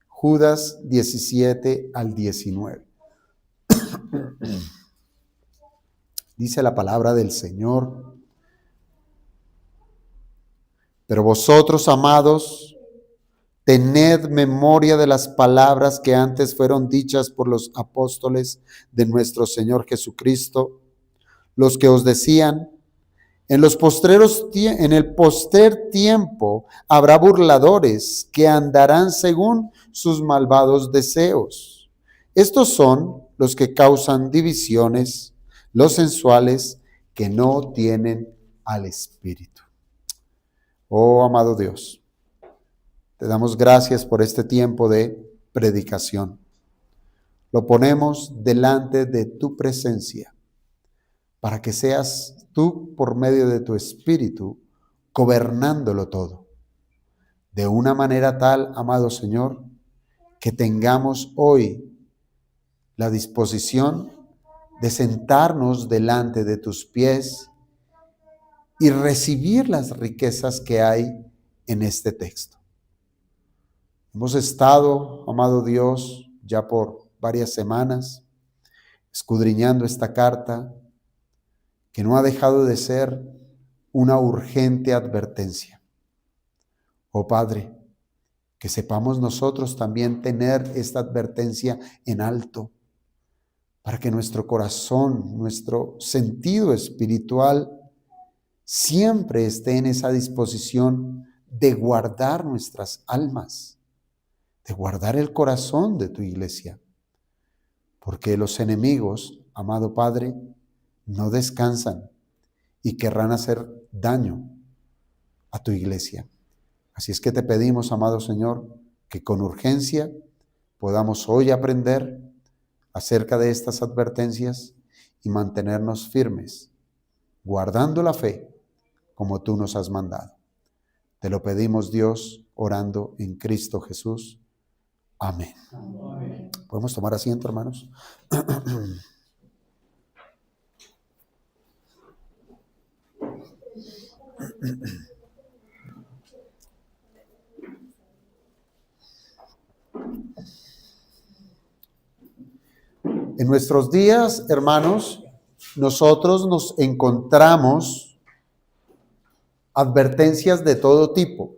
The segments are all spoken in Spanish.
Judas 17 al 19. Dice la palabra del Señor: pero vosotros, amados, tened memoria de las palabras que antes fueron dichas por los apóstoles de nuestro Señor Jesucristo, los que os decían: en el postrer tiempo habrá burladores que andarán según sus malvados deseos. Estos son los que causan divisiones, los sensuales, que no tienen al Espíritu. Oh, amado Dios, te damos gracias por este tiempo de predicación. Lo ponemos delante de tu presencia, para que seas tú, por medio de tu Espíritu, gobernándolo todo. De una manera tal, amado Señor, que tengamos hoy la disposición de sentarnos delante de tus pies y recibir las riquezas que hay en este texto. Hemos estado, amado Dios, ya por varias semanas, escudriñando esta carta, que no ha dejado de ser una urgente advertencia. Oh Padre, que sepamos nosotros también tener esta advertencia en alto, para que nuestro corazón, nuestro sentido espiritual, siempre esté en esa disposición de guardar nuestras almas, de guardar el corazón de tu iglesia. Porque los enemigos, amado Padre, no descansan y querrán hacer daño a tu iglesia. Así es que te pedimos, amado Señor, que con urgencia podamos hoy aprender acerca de estas advertencias y mantenernos firmes, guardando la fe como tú nos has mandado. Te lo pedimos, Dios, orando en Cristo Jesús. Amén. Amén. ¿Podemos tomar asiento, hermanos? En nuestros días, hermanos, nosotros nos encontramos advertencias de todo tipo.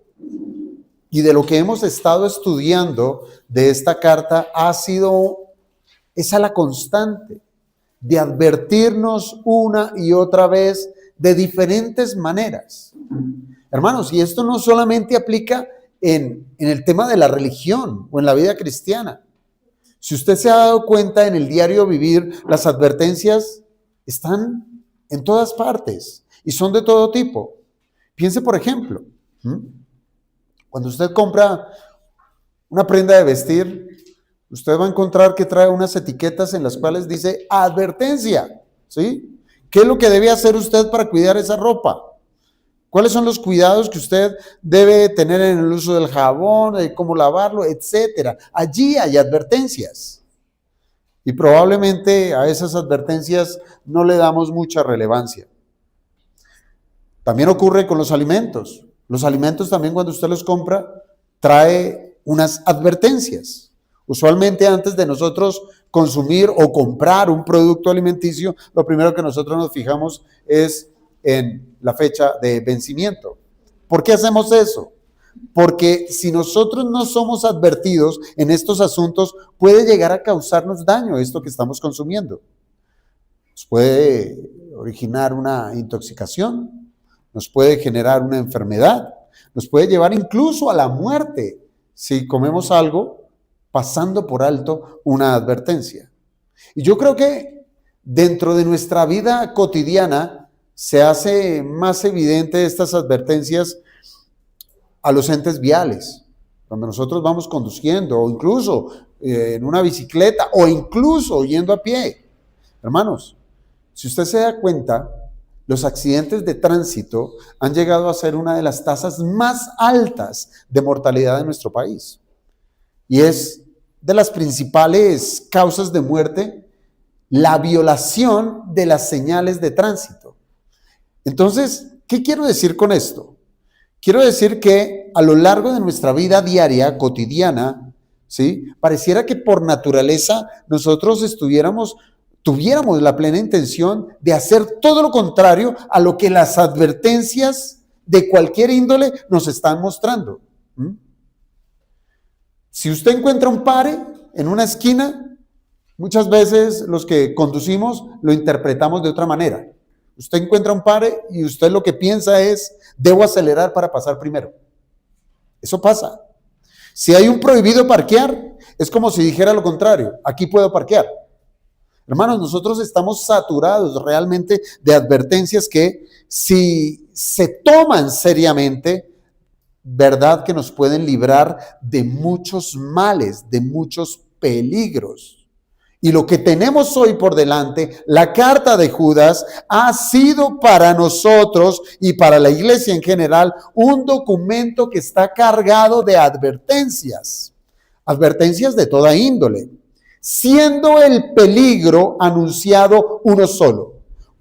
Y de lo que hemos estado estudiando de esta carta ha sido esa la constante de advertirnos una y otra vez de diferentes maneras. Hermanos, y esto no solamente aplica en el tema de la religión o en la vida cristiana. Si usted se ha dado cuenta en el diario vivir, las advertencias están en todas partes y son de todo tipo. Piense, por ejemplo, cuando usted compra una prenda de vestir, usted va a encontrar que trae unas etiquetas en las cuales dice advertencia, ¿sí? ¿Qué es lo que debe hacer usted para cuidar esa ropa? ¿Cuáles son los cuidados que usted debe tener en el uso del jabón, de cómo lavarlo, etcétera? Allí hay advertencias. Y probablemente a esas advertencias no le damos mucha relevancia. También ocurre con los alimentos. Los alimentos también, cuando usted los compra, trae unas advertencias. Usualmente antes de nosotros consumir o comprar un producto alimenticio, lo primero que nosotros nos fijamos es en la fecha de vencimiento. ¿Por qué hacemos eso? Porque si nosotros no somos advertidos en estos asuntos, puede llegar a causarnos daño esto que estamos consumiendo. Nos puede originar una intoxicación, nos puede generar una enfermedad, nos puede llevar incluso a la muerte si comemos algo pasando por alto una advertencia. Y yo creo que dentro de nuestra vida cotidiana se hace más evidente estas advertencias a los entes viales, cuando nosotros vamos conduciendo o incluso en una bicicleta o incluso yendo a pie. Hermanos, si usted se da cuenta, los accidentes de tránsito han llegado a ser una de las tasas más altas de mortalidad de nuestro país. Y es de las principales causas de muerte la violación de las señales de tránsito. Entonces, ¿qué quiero decir con esto? Quiero decir que a lo largo de nuestra vida diaria, cotidiana, ¿sí? Pareciera que por naturaleza nosotros tuviéramos la plena intención de hacer todo lo contrario a lo que las advertencias de cualquier índole nos están mostrando. Si usted encuentra un pare en una esquina, muchas veces los que conducimos lo interpretamos de otra manera. Usted encuentra un pare y usted lo que piensa es, debo acelerar para pasar primero. Eso pasa. Si hay un prohibido parquear, es como si dijera lo contrario, aquí puedo parquear. Hermanos, nosotros estamos saturados realmente de advertencias que si se toman seriamente, verdad que nos pueden librar de muchos males, de muchos peligros. Y lo que tenemos hoy por delante, la carta de Judas, ha sido para nosotros y para la iglesia en general un documento que está cargado de advertencias de toda índole, siendo el peligro anunciado uno solo.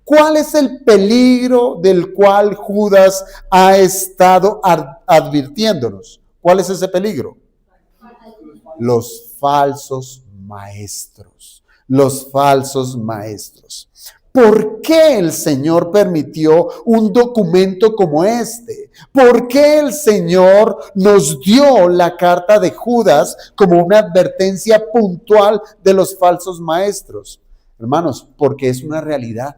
¿Cuál es el peligro del cual Judas ha estado advirtiéndonos? ¿Cuál es ese peligro? Los falsos maestros. Los falsos maestros. ¿Por qué el Señor permitió un documento como este? ¿Por qué el Señor nos dio la carta de Judas como una advertencia puntual de los falsos maestros? Hermanos, porque es una realidad.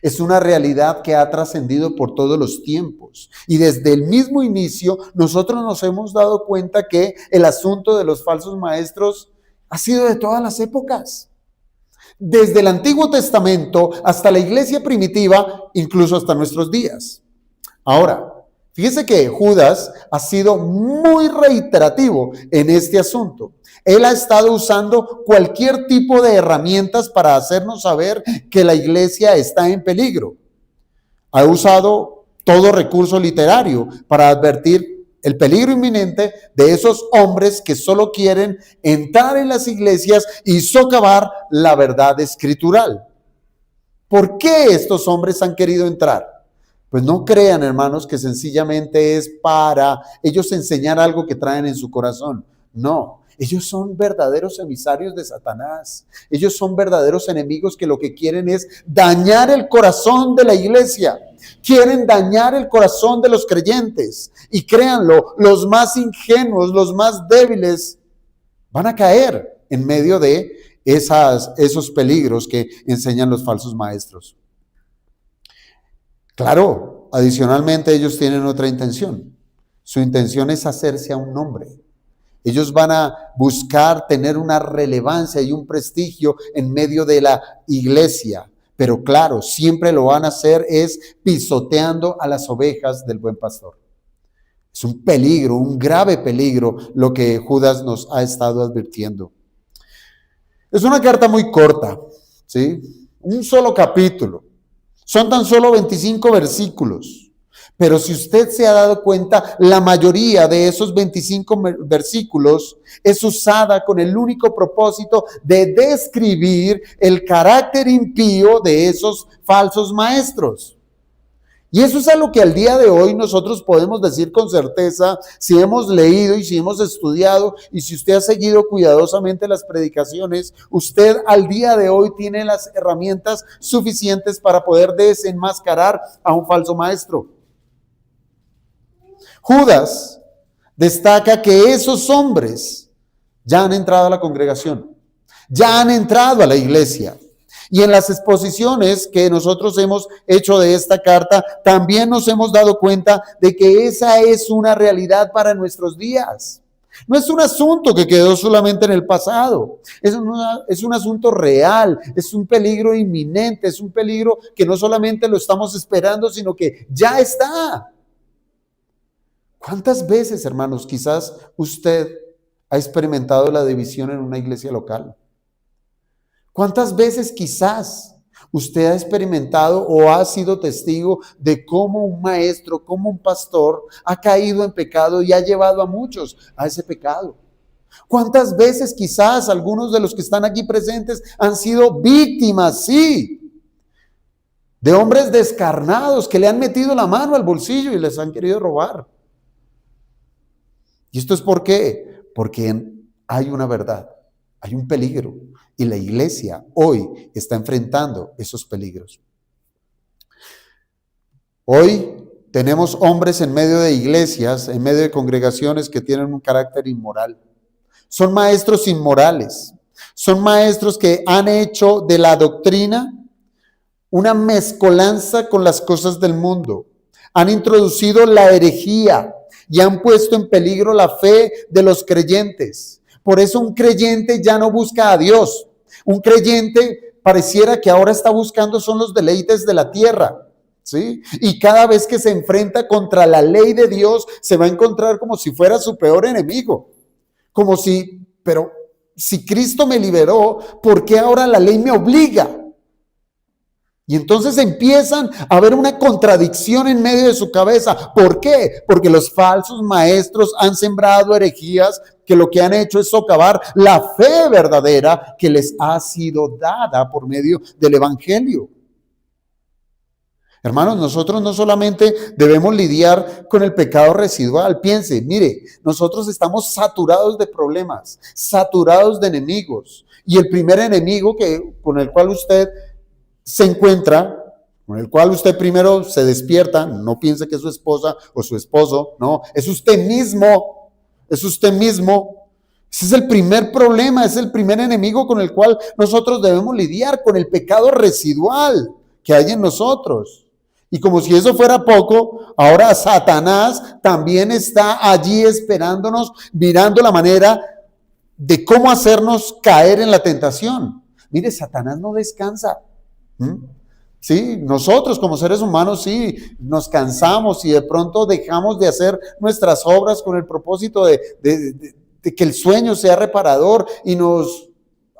Es una realidad que ha trascendido por todos los tiempos. Y desde el mismo inicio, nosotros nos hemos dado cuenta que el asunto de los falsos maestros ha sido de todas las épocas. Desde el Antiguo Testamento hasta la iglesia primitiva, incluso hasta nuestros días. Ahora, fíjese que Judas ha sido muy reiterativo en este asunto. Él ha estado usando cualquier tipo de herramientas para hacernos saber que la iglesia está en peligro. Ha usado todo recurso literario para advertir el peligro inminente de esos hombres que solo quieren entrar en las iglesias y socavar la verdad escritural. ¿Por qué estos hombres han querido entrar? Pues no crean, hermanos, que sencillamente es para ellos enseñar algo que traen en su corazón. No, ellos son verdaderos emisarios de Satanás. Ellos son verdaderos enemigos que lo que quieren es dañar el corazón de la iglesia. Quieren dañar el corazón de los creyentes. Y créanlo, los más ingenuos, los más débiles, van a caer en medio de esos peligros que enseñan los falsos maestros. Claro, adicionalmente ellos tienen otra intención. Su intención es hacerse a un nombre. Ellos van a buscar tener una relevancia y un prestigio en medio de la iglesia. Pero claro, siempre lo van a hacer es pisoteando a las ovejas del buen pastor. Es un peligro, un grave peligro lo que Judas nos ha estado advirtiendo. Es una carta muy corta, ¿sí? Un solo capítulo. Son tan solo 25 versículos. Pero si usted se ha dado cuenta, la mayoría de esos 25 versículos es usada con el único propósito de describir el carácter impío de esos falsos maestros. Y eso es algo que al día de hoy nosotros podemos decir con certeza, si hemos leído y si hemos estudiado y si usted ha seguido cuidadosamente las predicaciones, usted al día de hoy tiene las herramientas suficientes para poder desenmascarar a un falso maestro. Judas destaca que esos hombres ya han entrado a la congregación, ya han entrado a la iglesia. Y en las exposiciones que nosotros hemos hecho de esta carta, también nos hemos dado cuenta de que esa es una realidad para nuestros días. No es un asunto que quedó solamente en el pasado, es un asunto real, es un peligro inminente, es un peligro que no solamente lo estamos esperando, sino que ya está. ¿Cuántas veces, hermanos, quizás usted ha experimentado la división en una iglesia local? ¿Cuántas veces quizás usted ha experimentado o ha sido testigo de cómo un maestro, cómo un pastor ha caído en pecado y ha llevado a muchos a ese pecado? ¿Cuántas veces quizás algunos de los que están aquí presentes han sido víctimas, sí, de hombres descarnados que le han metido la mano al bolsillo y les han querido robar? ¿Y esto es por qué? Porque hay una verdad, hay un peligro y la iglesia hoy está enfrentando esos peligros. Hoy tenemos hombres en medio de iglesias, en medio de congregaciones que tienen un carácter inmoral. Son maestros inmorales, son maestros que han hecho de la doctrina una mezcolanza con las cosas del mundo. Han introducido la herejía y han puesto en peligro la fe de los creyentes. Por eso un creyente ya no busca a Dios. Un creyente pareciera que ahora está buscando son los deleites de la tierra. ¿Sí? Y cada vez que se enfrenta contra la ley de Dios, se va a encontrar como si fuera su peor enemigo. Como si, pero si Cristo me liberó, ¿por qué ahora la ley me obliga? Y entonces empiezan a haber una contradicción en medio de su cabeza. ¿Por qué? Porque los falsos maestros han sembrado herejías que lo que han hecho es socavar la fe verdadera que les ha sido dada por medio del evangelio. Hermanos, nosotros no solamente debemos lidiar con el pecado residual. Piense, mire, nosotros estamos saturados de problemas, saturados de enemigos. Y el primer enemigo con el cual usted se encuentra, con el cual usted primero se despierta, no piense que es su esposa o su esposo, no, es usted mismo, es usted mismo. Ese es el primer problema, es el primer enemigo con el cual nosotros debemos lidiar, con el pecado residual que hay en nosotros. Y como si eso fuera poco, ahora Satanás también está allí esperándonos, mirando la manera de cómo hacernos caer en la tentación. Mire, Satanás no descansa. Sí, nosotros como seres humanos sí nos cansamos y de pronto dejamos de hacer nuestras obras con el propósito de que el sueño sea reparador y nos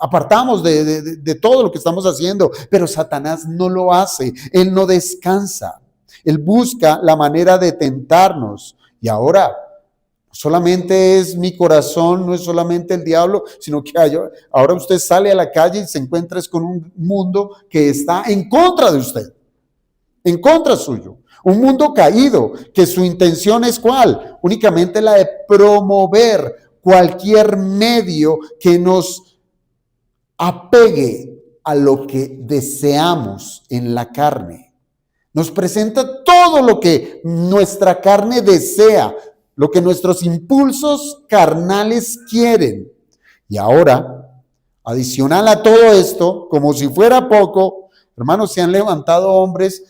apartamos de todo lo que estamos haciendo, pero Satanás no lo hace, él no descansa, él busca la manera de tentarnos. Y ahora, no solamente es mi corazón, no es solamente el diablo, sino que ahora usted sale a la calle y se encuentra con un mundo que está en contra de usted, en contra suyo. Un mundo caído, que su intención es ¿cuál? Únicamente la de promover cualquier medio que nos apegue a lo que deseamos en la carne. Nos presenta todo lo que nuestra carne desea, lo que nuestros impulsos carnales quieren. Y ahora, adicional a todo esto, como si fuera poco, hermanos, se han levantado hombres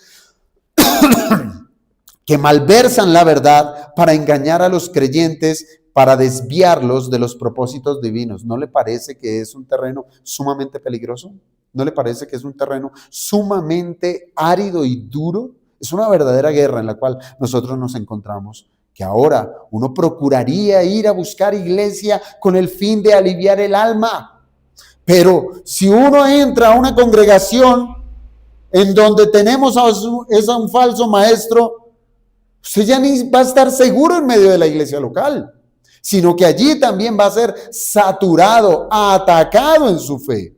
que malversan la verdad para engañar a los creyentes, para desviarlos de los propósitos divinos. ¿No le parece que es un terreno sumamente peligroso? ¿No le parece que es un terreno sumamente árido y duro? Es una verdadera guerra en la cual nosotros nos encontramos, que ahora uno procuraría ir a buscar iglesia con el fin de aliviar el alma. Pero si uno entra a una congregación en donde tenemos a un falso maestro, usted ya ni va a estar seguro en medio de la iglesia local, sino que allí también va a ser saturado, atacado en su fe.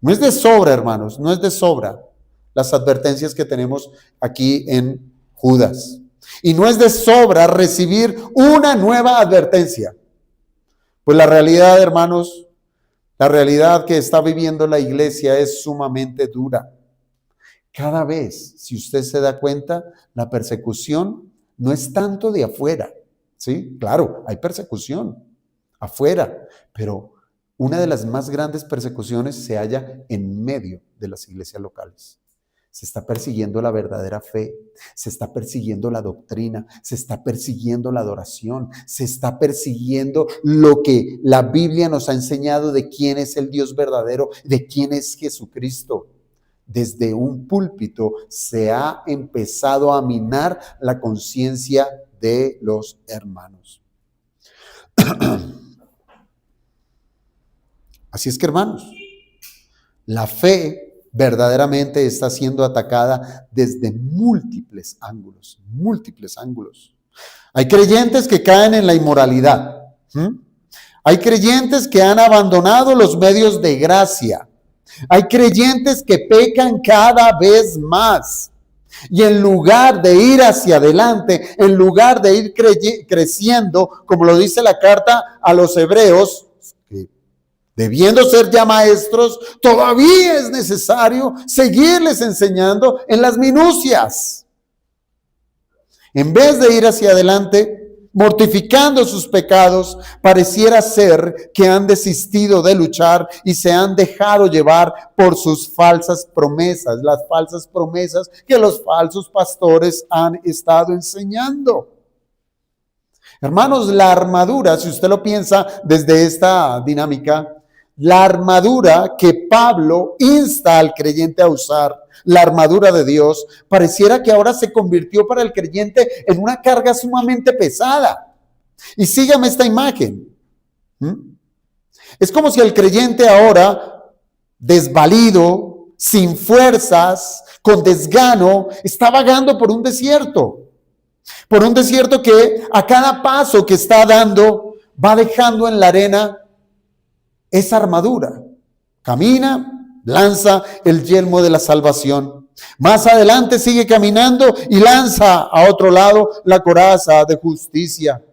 No es de sobra, hermanos, no es de sobra las advertencias que tenemos aquí en Judas. Y no es de sobra recibir una nueva advertencia. Pues la realidad, hermanos, la realidad que está viviendo la iglesia es sumamente dura. Cada vez, si usted se da cuenta, la persecución no es tanto de afuera. Sí, claro, hay persecución afuera, pero una de las más grandes persecuciones se halla en medio de las iglesias locales. Se está persiguiendo la verdadera fe, se está persiguiendo la doctrina, se está persiguiendo la adoración, se está persiguiendo lo que la Biblia nos ha enseñado de quién es el Dios verdadero, de quién es Jesucristo. Desde un púlpito se ha empezado a minar la conciencia de los hermanos. Así es que, hermanos, la fe verdaderamente está siendo atacada desde múltiples ángulos, múltiples ángulos. Hay creyentes que caen en la inmoralidad. Hay creyentes que han abandonado los medios de gracia. Hay creyentes que pecan cada vez más. Y en lugar de ir hacia adelante, en lugar de ir creciendo, como lo dice la carta a los hebreos, que debiendo ser ya maestros, todavía es necesario seguirles enseñando en las minucias. En vez de ir hacia adelante, mortificando sus pecados, pareciera ser que han desistido de luchar y se han dejado llevar por sus falsas promesas, las falsas promesas que los falsos pastores han estado enseñando. Hermanos, la armadura, si usted lo piensa desde esta dinámica, la armadura que Pablo insta al creyente a usar, la armadura de Dios, pareciera que ahora se convirtió para el creyente en una carga sumamente pesada. Y sígame esta imagen. Es como si el creyente ahora, desvalido, sin fuerzas, con desgano, está vagando por un desierto. Por un desierto que a cada paso que está dando va dejando en la arena esa armadura. Camina, lanza el yelmo de la salvación. Más adelante sigue caminando y lanza a otro lado la coraza de justicia.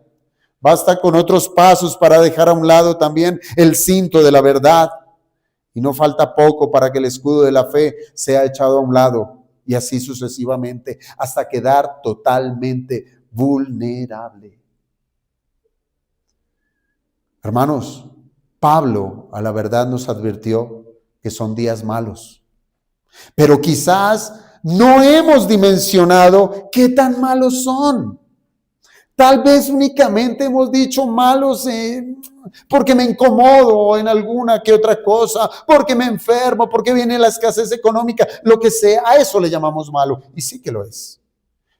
Basta con otros pasos para dejar a un lado también el cinto de la verdad. Y no falta poco para que el escudo de la fe sea echado a un lado. Y así sucesivamente, hasta quedar totalmente vulnerable. Hermanos, Pablo a la verdad nos advirtió que son días malos. Pero quizás no hemos dimensionado qué tan malos son. Tal vez únicamente hemos dicho malos porque me incomodo en alguna que otra cosa, porque me enfermo, porque viene la escasez económica, lo que sea, a eso le llamamos malo. Y sí que lo es.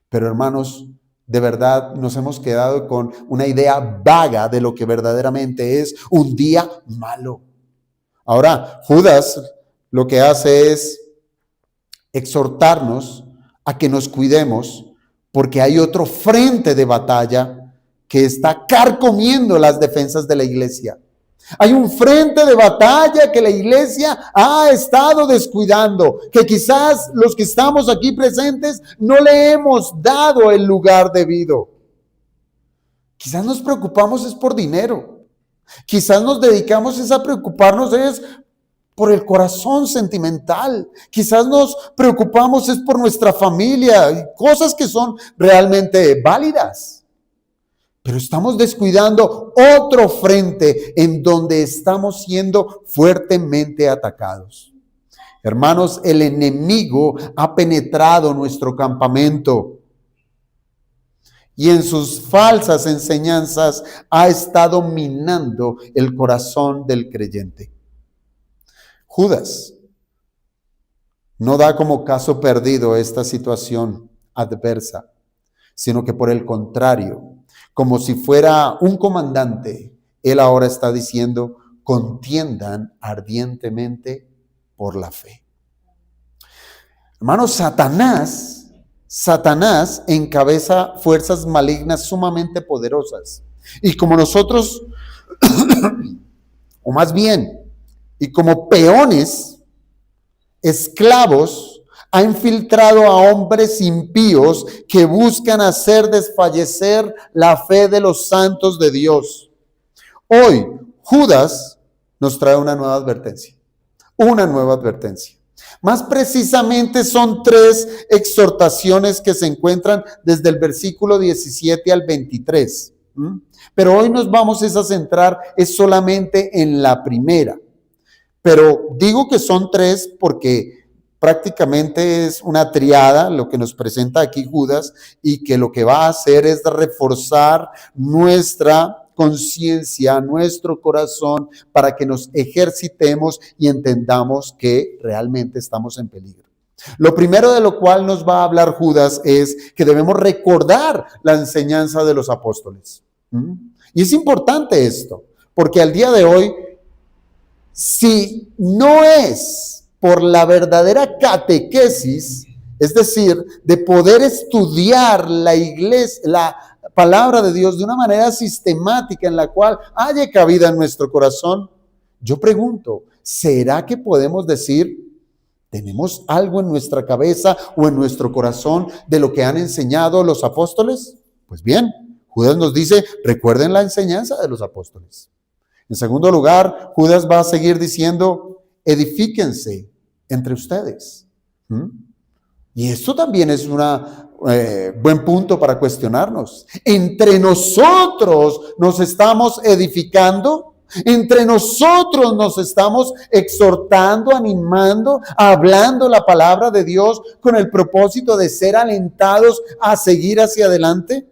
Pero hermanos, de verdad nos hemos quedado con una idea vaga de lo que verdaderamente es un día malo. Ahora, Judas lo que hace es exhortarnos a que nos cuidemos, porque hay otro frente de batalla que está carcomiendo las defensas de la iglesia. Hay un frente de batalla que la iglesia ha estado descuidando, que quizás los que estamos aquí presentes no le hemos dado el lugar debido. Quizás nos preocupamos es por dinero. Quizás nos dedicamos es a preocuparnos es por el corazón sentimental. Quizás nos preocupamos es por nuestra familia, cosas que son realmente válidas. Pero estamos descuidando otro frente en donde estamos siendo fuertemente atacados. Hermanos, el enemigo ha penetrado nuestro campamento y en sus falsas enseñanzas ha estado minando el corazón del creyente. Judas no da como caso perdido esta situación adversa, sino que por el contrario, como si fuera un comandante, él ahora está diciendo, contiendan ardientemente por la fe. Hermanos, Satanás encabeza fuerzas malignas sumamente poderosas. Y como nosotros, o más bien, y como peones, esclavos, ha infiltrado a hombres impíos que buscan hacer desfallecer la fe de los santos de Dios. Hoy, Judas nos trae una nueva advertencia. Una nueva advertencia. Más precisamente son 3 exhortaciones que se encuentran desde el versículo 17 al 23. Pero hoy nos vamos a centrar solamente en la primera. Pero digo que son 3 porque prácticamente es una triada lo que nos presenta aquí Judas, y que lo que va a hacer es reforzar nuestra conciencia, nuestro corazón, para que nos ejercitemos y entendamos que realmente estamos en peligro. Lo primero de lo cual nos va a hablar Judas es que debemos recordar la enseñanza de los apóstoles. Y es importante esto, porque al día de hoy, si no es por la verdadera catequesis, es decir, de poder estudiar la iglesia, palabra de Dios de una manera sistemática en la cual haya cabida en nuestro corazón, yo pregunto, ¿será que podemos decir, tenemos algo en nuestra cabeza o en nuestro corazón de lo que han enseñado los apóstoles? Pues bien, Judas nos dice, recuerden la enseñanza de los apóstoles. En segundo lugar, Judas va a seguir diciendo, edifíquense entre ustedes. Y esto también es un buen punto para cuestionarnos. ¿Entre nosotros nos estamos edificando? ¿Entre nosotros nos estamos exhortando, animando, hablando la palabra de Dios con el propósito de ser alentados a seguir hacia adelante?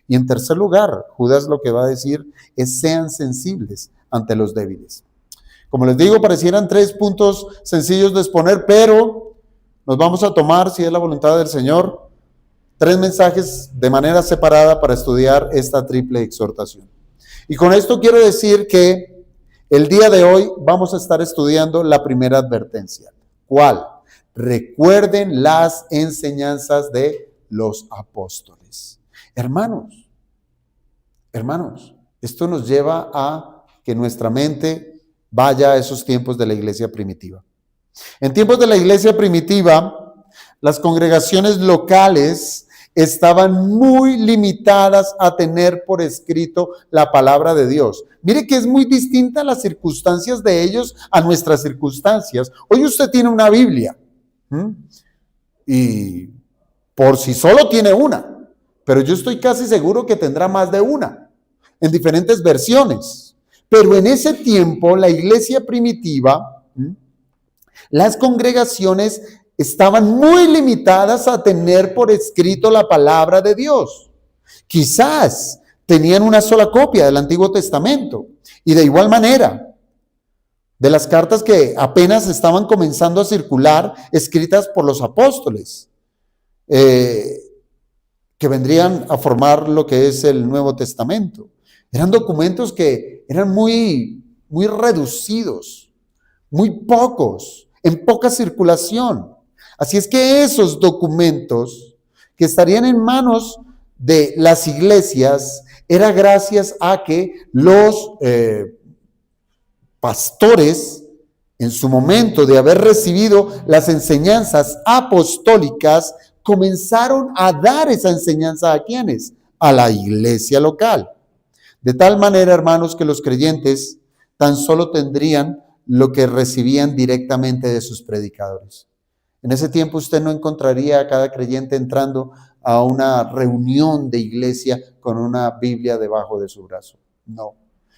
Y en tercer lugar, Judas lo que va a decir es sean sensibles ante los débiles. Como les digo, parecieran 3 puntos sencillos de exponer, pero nos vamos a tomar, si es la voluntad del Señor, 3 mensajes de manera separada para estudiar esta triple exhortación. Y con esto quiero decir que el día de hoy vamos a estar estudiando la primera advertencia. ¿Cuál? Recuerden las enseñanzas de los apóstoles. Hermanos, esto nos lleva a que nuestra mente vaya a esos tiempos de la iglesia primitiva. En tiempos de la iglesia primitiva, las congregaciones locales estaban muy limitadas a tener por escrito la palabra de Dios. Mire que es muy distinta las circunstancias de ellos a nuestras circunstancias. Hoy usted tiene una Biblia y por sí solo tiene una, pero yo estoy casi seguro que tendrá más de una, en diferentes versiones. Pero en ese tiempo, la iglesia primitiva, las congregaciones estaban muy limitadas a tener por escrito la palabra de Dios. Quizás tenían una sola copia del Antiguo Testamento. Y de igual manera, de las cartas que apenas estaban comenzando a circular, escritas por los apóstoles, que vendrían a formar lo que es el Nuevo Testamento. Eran documentos que eran muy reducidos, muy pocos, en poca circulación. Así es que esos documentos que estarían en manos de las iglesias era gracias a que los pastores, en su momento de haber recibido las enseñanzas apostólicas, comenzaron a dar esa enseñanza ¿a quiénes? A la iglesia local. De tal manera, hermanos, que los creyentes tan solo tendrían lo que recibían directamente de sus predicadores. En ese tiempo usted no encontraría a cada creyente entrando a una reunión de iglesia con una Biblia debajo de su brazo. No.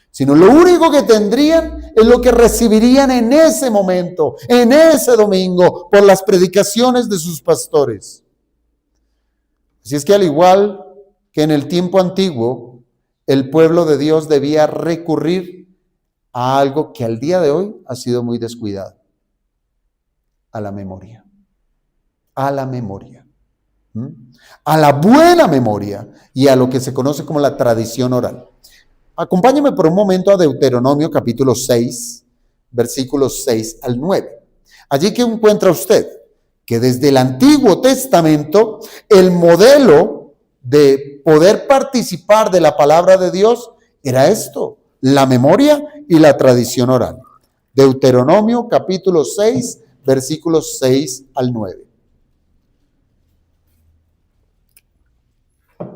Sino lo único que tendrían es lo que recibirían en ese momento, en ese domingo, por las predicaciones de sus pastores. Así es que al igual que en el tiempo antiguo, el pueblo de Dios debía recurrir a algo que al día de hoy ha sido muy descuidado, a la memoria, a la buena memoria y a lo que se conoce como la tradición oral. Acompáñeme por un momento a Deuteronomio capítulo 6, versículos 6 al 9. Allí que encuentra usted que desde el Antiguo Testamento el modelo de poder participar de la palabra de Dios era esto, la memoria y la tradición oral. Deuteronomio capítulo 6, versículos 6 al 9.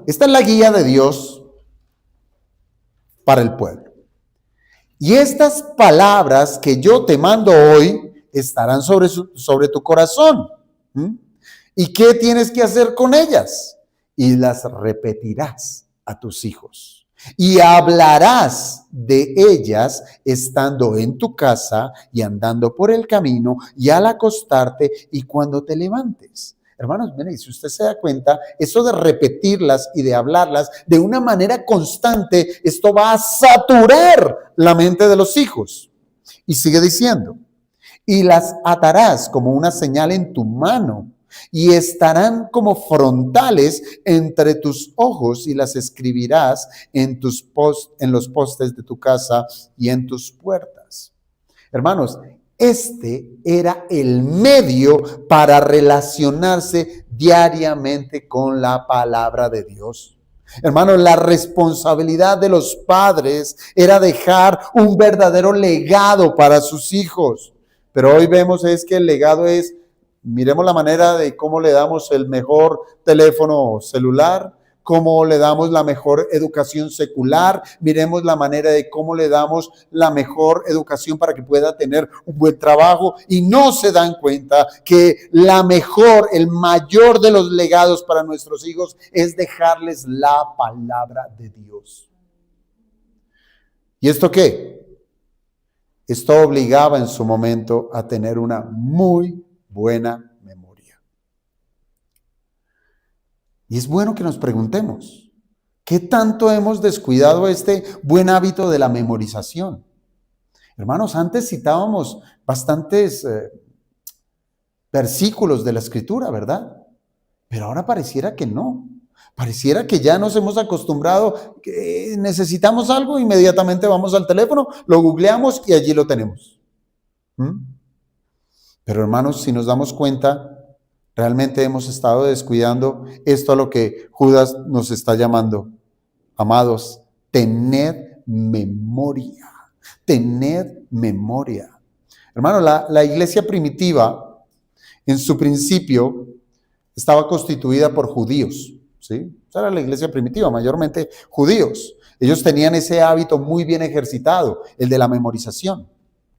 Esta es la guía de Dios para el pueblo. Y estas palabras que yo te mando hoy estarán sobre tu corazón. ¿Y qué tienes que hacer con ellas? Y las repetirás a tus hijos. Y hablarás de ellas estando en tu casa y andando por el camino y al acostarte y cuando te levantes. Hermanos, miren, si usted se da cuenta, eso de repetirlas y de hablarlas de una manera constante, esto va a saturar la mente de los hijos. Y sigue diciendo, y las atarás como una señal en tu mano y estarán como frontales entre tus ojos y las escribirás en los postes de tu casa y en tus puertas. Hermanos, este era el medio para relacionarse diariamente con la palabra de Dios. Hermano, la responsabilidad de los padres era dejar un verdadero legado para sus hijos. Pero hoy vemos es que el legado es, miremos la manera de cómo le damos el mejor teléfono celular, cómo le damos la mejor educación secular, miremos la manera de cómo le damos la mejor educación para que pueda tener un buen trabajo, y no se dan cuenta que el mayor de los legados para nuestros hijos es dejarles la palabra de Dios. ¿Y esto qué? Esto obligaba en su momento a tener una muy buena memoria. Y es bueno que nos preguntemos, ¿qué tanto hemos descuidado este buen hábito de la memorización? Hermanos, antes citábamos bastantes versículos de la Escritura, ¿verdad? Pero ahora pareciera que no. Pareciera que ya nos hemos acostumbrado, que necesitamos algo, inmediatamente vamos al teléfono, lo googleamos y allí lo tenemos. Pero hermanos, si nos damos cuenta, realmente hemos estado descuidando esto a lo que Judas nos está llamando. Amados, tened memoria, tened memoria. Hermano, la iglesia primitiva, en su principio, estaba constituida por judíos, ¿sí? Esa era la iglesia primitiva, mayormente judíos. Ellos tenían ese hábito muy bien ejercitado, el de la memorización.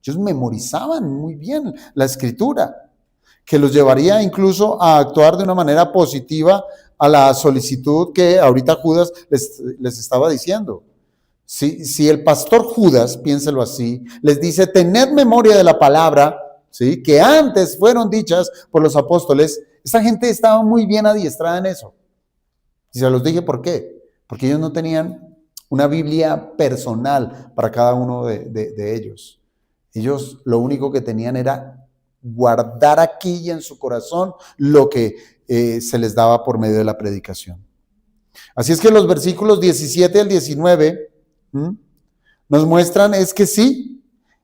Ellos memorizaban muy bien la Escritura, que los llevaría incluso a actuar de una manera positiva a la solicitud que ahorita Judas les estaba diciendo. Si el pastor Judas, piénselo así, les dice, tened memoria de la palabra, ¿sí?, que antes fueron dichas por los apóstoles, esa gente estaba muy bien adiestrada en eso. Y se los dije, ¿por qué? Porque ellos no tenían una Biblia personal para cada uno de ellos. Ellos lo único que tenían era guardar aquí y en su corazón lo que se les daba por medio de la predicación. Así es que los versículos 17 al 19 nos muestran es que sí,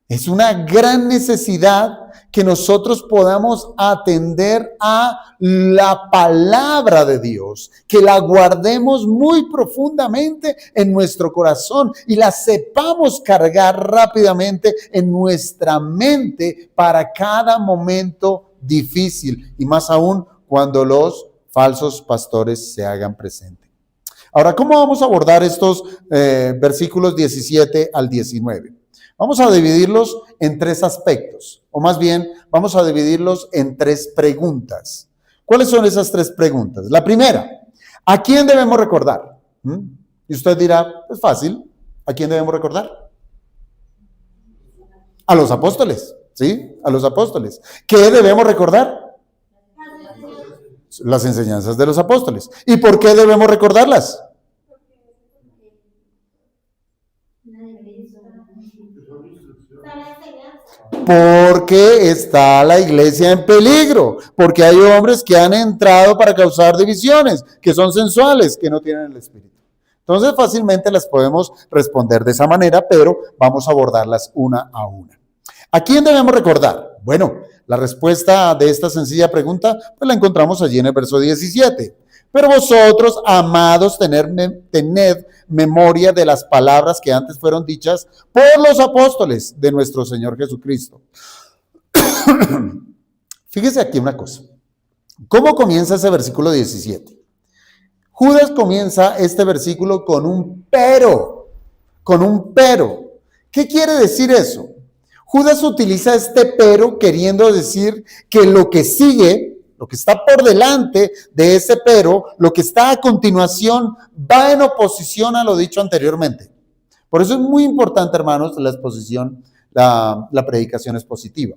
es una gran necesidad que nosotros podamos atender a la palabra de Dios, que la guardemos muy profundamente en nuestro corazón y la sepamos cargar rápidamente en nuestra mente para cada momento difícil, y más aún cuando los falsos pastores se hagan presentes. Ahora, ¿cómo vamos a abordar estos versículos 17 al 19? Vamos a dividirlos en tres aspectos, o más bien, vamos a dividirlos en tres preguntas. ¿Cuáles son esas tres preguntas? La primera, ¿a quién debemos recordar? Y usted dirá, es fácil, ¿a quién debemos recordar? A los apóstoles, ¿sí? A los apóstoles. ¿Qué debemos recordar? Las enseñanzas de los apóstoles. ¿Y por qué debemos recordarlas? Porque está la iglesia en peligro, porque hay hombres que han entrado para causar divisiones, que son sensuales, que no tienen el Espíritu. Entonces fácilmente las podemos responder de esa manera, pero vamos a abordarlas una a una. ¿A quién debemos recordar? Bueno, la respuesta de esta sencilla pregunta pues la encontramos allí en el verso 17. Pero vosotros, amados, tened memoria de las palabras que antes fueron dichas por los apóstoles de nuestro Señor Jesucristo. Fíjese aquí una cosa. ¿Cómo comienza ese versículo 17? Judas comienza este versículo con un pero. Con un pero. ¿Qué quiere decir eso? Judas utiliza este pero queriendo decir que lo que sigue, lo que está por delante de ese pero, lo que está a continuación, va en oposición a lo dicho anteriormente. Por eso es muy importante, hermanos, la exposición, la predicación expositiva.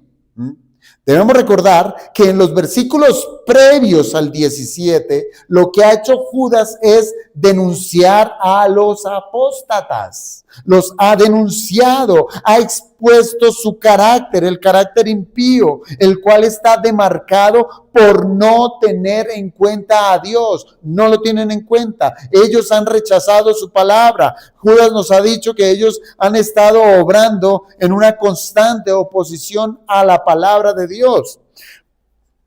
Debemos recordar que en los versículos previos al 17, lo que ha hecho Judas es denunciar a los apóstatas. Los ha denunciado, ha expuesto su carácter, el carácter impío, el cual está demarcado por no tener en cuenta a Dios. No lo tienen en cuenta. Ellos han rechazado su palabra. Judas nos ha dicho que ellos han estado obrando en una constante oposición a la palabra de Dios.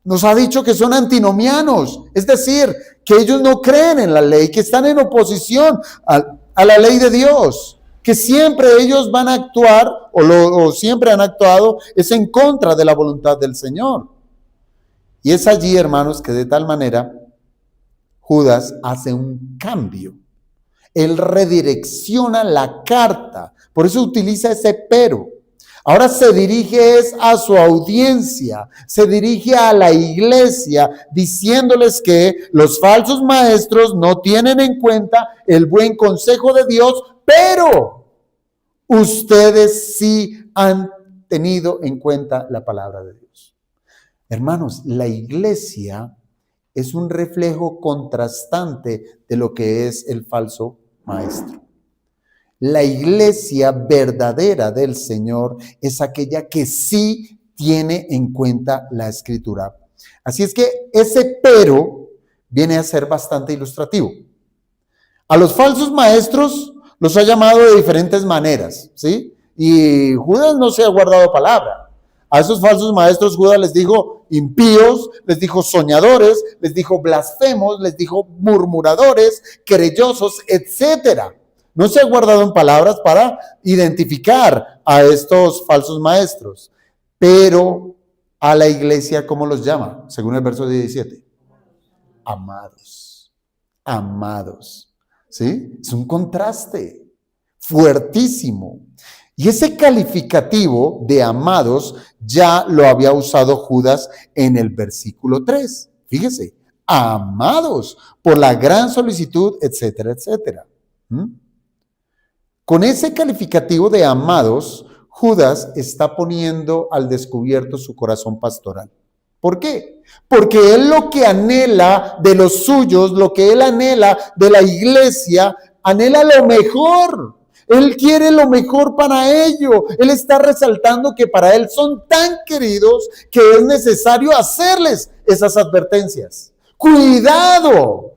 Nos ha dicho que son antinomianos, es decir, que ellos no creen en la ley, que están en oposición a la ley de Dios, que siempre ellos van a actuar, o siempre han actuado, es en contra de la voluntad del Señor. Y es allí, hermanos, que de tal manera Judas hace un cambio. Él redirecciona la carta, por eso utiliza ese pero. Ahora se dirige a su audiencia, se dirige a la iglesia, diciéndoles que los falsos maestros no tienen en cuenta el buen consejo de Dios, pero ustedes sí han tenido en cuenta la palabra de Dios. Hermanos, la iglesia es un reflejo contrastante de lo que es el falso maestro. La iglesia verdadera del Señor es aquella que sí tiene en cuenta la Escritura. Así es que ese pero viene a ser bastante ilustrativo. A los falsos maestros los ha llamado de diferentes maneras, ¿sí? Y Judas no se ha guardado palabra. A esos falsos maestros Judas les dijo impíos, les dijo soñadores, les dijo blasfemos, les dijo murmuradores, querellosos, etcétera. No se ha guardado en palabras para identificar a estos falsos maestros. Pero a la iglesia, ¿cómo los llama? Según el verso 17. Amados. Amados. ¿Sí? Es un contraste fuertísimo. Y ese calificativo de amados ya lo había usado Judas en el versículo 3. Fíjese, amados por la gran solicitud, etcétera, etcétera. Con ese calificativo de amados, Judas está poniendo al descubierto su corazón pastoral. ¿Por qué? Porque él lo que anhela de los suyos, lo que él anhela de la iglesia, anhela lo mejor. Él quiere lo mejor para ello. Él está resaltando que para él son tan queridos que es necesario hacerles esas advertencias. ¡Cuidado!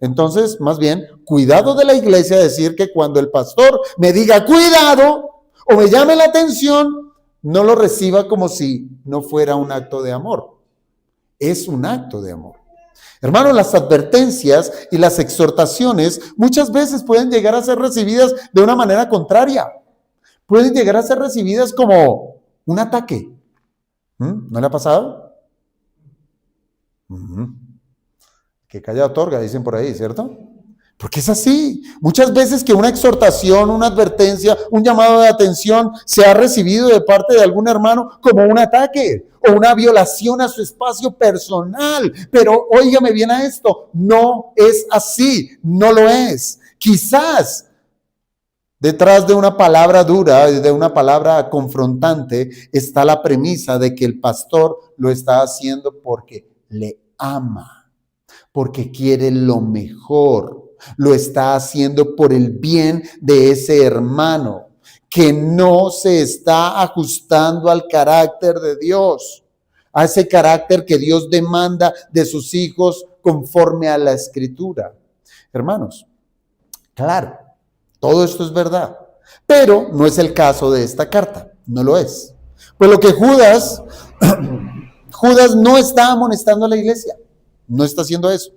Entonces, más bien, cuidado de la iglesia, decir que cuando el pastor me diga cuidado o me llame la atención, no lo reciba como si no fuera un acto de amor. Es un acto de amor. Hermanos, las advertencias y las exhortaciones muchas veces pueden llegar a ser recibidas de una manera contraria. Pueden llegar a ser recibidas como un ataque. ¿No le ha pasado? Que calla otorga, dicen por ahí, ¿cierto? Porque es así. Muchas veces que una exhortación, una advertencia, un llamado de atención se ha recibido de parte de algún hermano como un ataque o una violación a su espacio personal. Pero óigame bien a esto, no es así, no lo es. Quizás detrás de una palabra dura, de una palabra confrontante, está la premisa de que el pastor lo está haciendo porque le ama, porque quiere lo mejor. Lo está haciendo por el bien de ese hermano que no se está ajustando al carácter de Dios, a ese carácter que Dios demanda de sus hijos conforme a la Escritura. Hermanos, claro, todo esto es verdad, pero no es el caso de esta carta, no lo es. Pues lo que Judas no está amonestando a la iglesia, no está haciendo eso.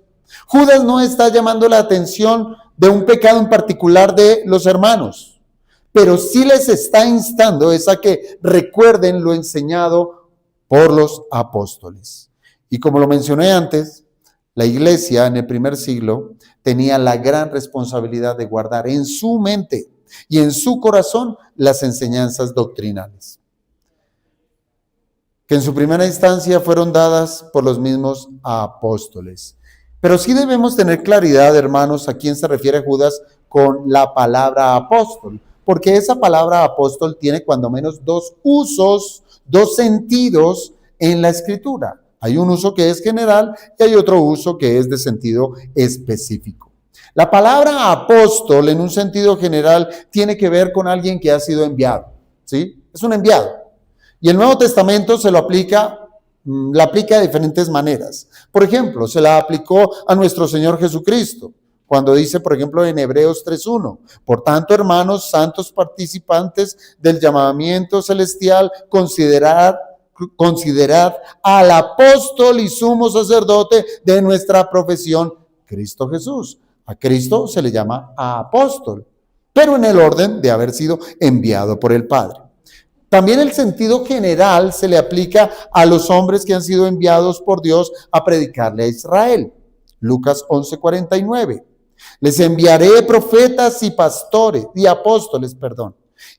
Judas no está llamando la atención de un pecado en particular de los hermanos, pero sí les está instando es a que recuerden lo enseñado por los apóstoles. Y como lo mencioné antes, la iglesia en el primer siglo tenía la gran responsabilidad de guardar en su mente y en su corazón las enseñanzas doctrinales, que en su primera instancia fueron dadas por los mismos apóstoles. Pero sí debemos tener claridad, hermanos, a quién se refiere Judas con la palabra apóstol, porque esa palabra apóstol tiene cuando menos dos usos, dos sentidos en la Escritura. Hay un uso que es general y hay otro uso que es de sentido específico. La palabra apóstol en un sentido general tiene que ver con alguien que ha sido enviado, ¿sí? Es un enviado. Y el Nuevo Testamento la aplica de diferentes maneras. Por ejemplo, se la aplicó a nuestro Señor Jesucristo, cuando dice, por ejemplo, en Hebreos 3:1, por tanto, hermanos santos participantes del llamamiento celestial, considerad considerad al apóstol y sumo sacerdote de nuestra profesión, Cristo Jesús. A Cristo se le llama apóstol, pero en el orden de haber sido enviado por el Padre. También el sentido general se le aplica a los hombres que han sido enviados por Dios a predicarle a Israel. Lucas 11:49. Les enviaré profetas y pastores y apóstoles,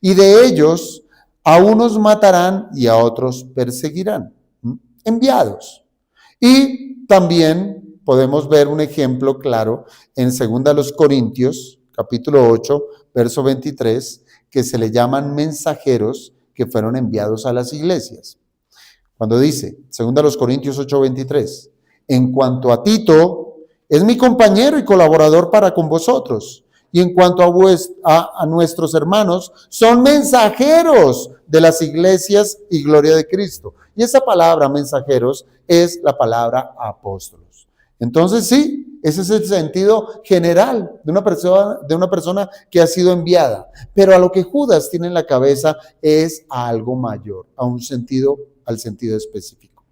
y de ellos a unos matarán y a otros perseguirán. Enviados. Y también podemos ver un ejemplo claro en 2 Corintios, capítulo 8, verso 23, que se le llaman mensajeros que fueron enviados a las iglesias. Cuando dice, 2 Corintios 8, 23, en cuanto a Tito, es mi compañero y colaborador para con vosotros. Y en cuanto a nuestros hermanos, son mensajeros de las iglesias y gloria de Cristo. Y esa palabra mensajeros es la palabra apóstolos. Entonces sí, ese es el sentido general de una persona que ha sido enviada. Pero a lo que Judas tiene en la cabeza es a algo mayor, al sentido específico.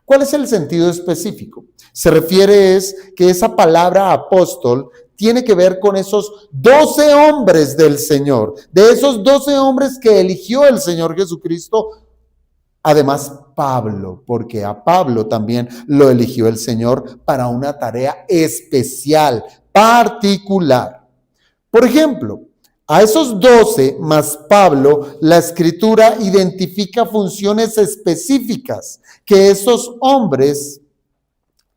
¿Cuál es el sentido específico? Se refiere que esa palabra apóstol tiene que ver con esos 12 hombres del Señor, de esos 12 hombres que eligió el Señor Jesucristo. Además, Pablo, porque a Pablo también lo eligió el Señor para una tarea especial, particular. Por ejemplo, a esos 12 más Pablo, la Escritura identifica funciones específicas que esos hombres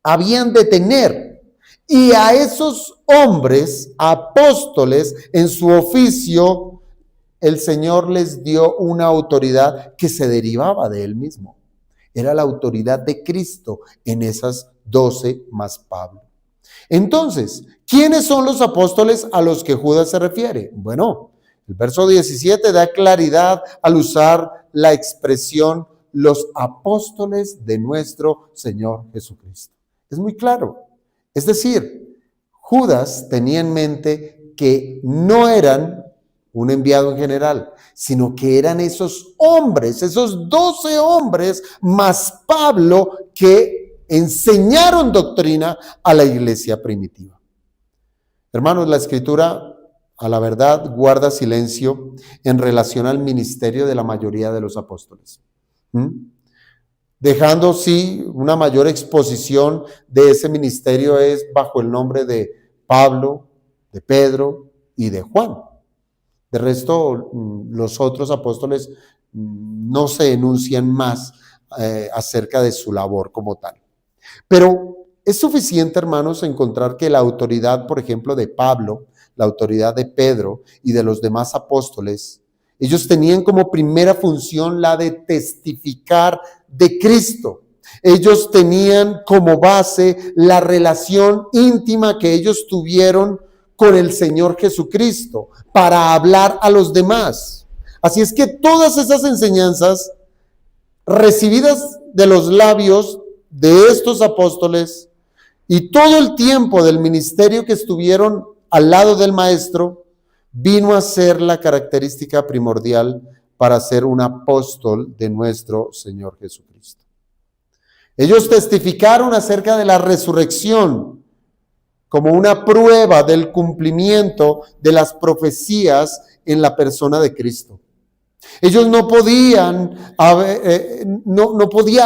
habían de tener. Y a esos hombres, apóstoles, en su oficio, el Señor les dio una autoridad que se derivaba de él mismo. Era la autoridad de Cristo en esas 12 más Pablo. Entonces, ¿quiénes son los apóstoles a los que Judas se refiere? Bueno, el verso 17 da claridad al usar la expresión los apóstoles de nuestro Señor Jesucristo. Es muy claro. Es decir, Judas tenía en mente que no eran un enviado en general, sino que eran esos hombres, esos 12 hombres más Pablo que enseñaron doctrina a la iglesia primitiva. Hermanos, la Escritura, a la verdad, guarda silencio en relación al ministerio de la mayoría de los apóstoles. Dejando, sí, una mayor exposición de ese ministerio es bajo el nombre de Pablo, de Pedro y de Juan. De resto, los otros apóstoles no se enuncian más acerca de su labor como tal. Pero es suficiente, hermanos, encontrar que la autoridad, por ejemplo, de Pablo, la autoridad de Pedro y de los demás apóstoles, ellos tenían como primera función la de testificar de Cristo. Ellos tenían como base la relación íntima que ellos tuvieron con el Señor Jesucristo para hablar a los demás. Así es que todas esas enseñanzas recibidas de los labios de estos apóstoles y todo el tiempo del ministerio que estuvieron al lado del Maestro, vino a ser la característica primordial para ser un apóstol de nuestro Señor Jesucristo. Ellos testificaron acerca de la resurrección como una prueba del cumplimiento de las profecías en la persona de Cristo. Ellos no podía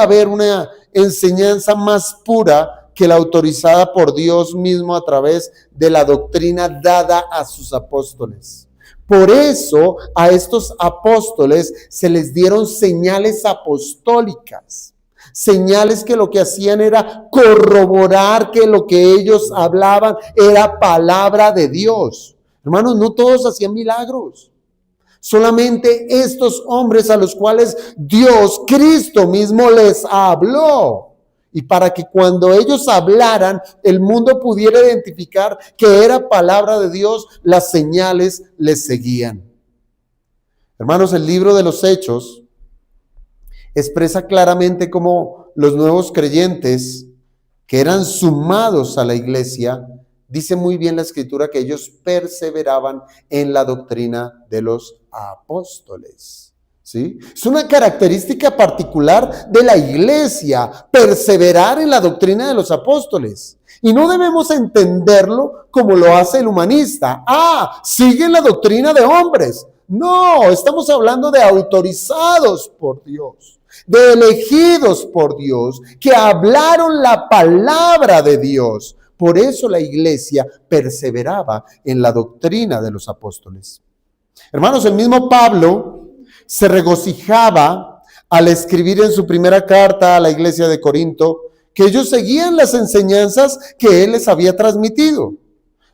haber una enseñanza más pura que la autorizada por Dios mismo a través de la doctrina dada a sus apóstoles. Por eso a estos apóstoles se les dieron señales apostólicas. Señales que lo que hacían era corroborar que lo que ellos hablaban era palabra de Dios. Hermanos, no todos hacían milagros. Solamente estos hombres a los cuales Dios, Cristo mismo les habló. Y para que cuando ellos hablaran, el mundo pudiera identificar que era palabra de Dios, las señales les seguían. Hermanos, el libro de los Hechos expresa claramente cómo los nuevos creyentes que eran sumados a la iglesia, dice muy bien la Escritura que ellos perseveraban en la doctrina de los apóstoles. ¿sí? Es una característica particular de la iglesia, perseverar en la doctrina de los apóstoles. Y no debemos entenderlo como lo hace el humanista. Siguen la doctrina de hombres. No, estamos hablando de autorizados por Dios, de elegidos por Dios, que hablaron la palabra de Dios. Por eso la iglesia perseveraba en la doctrina de los apóstoles. Hermanos, el mismo Pablo se regocijaba al escribir en su primera carta a la iglesia de Corinto que ellos seguían las enseñanzas que él les había transmitido.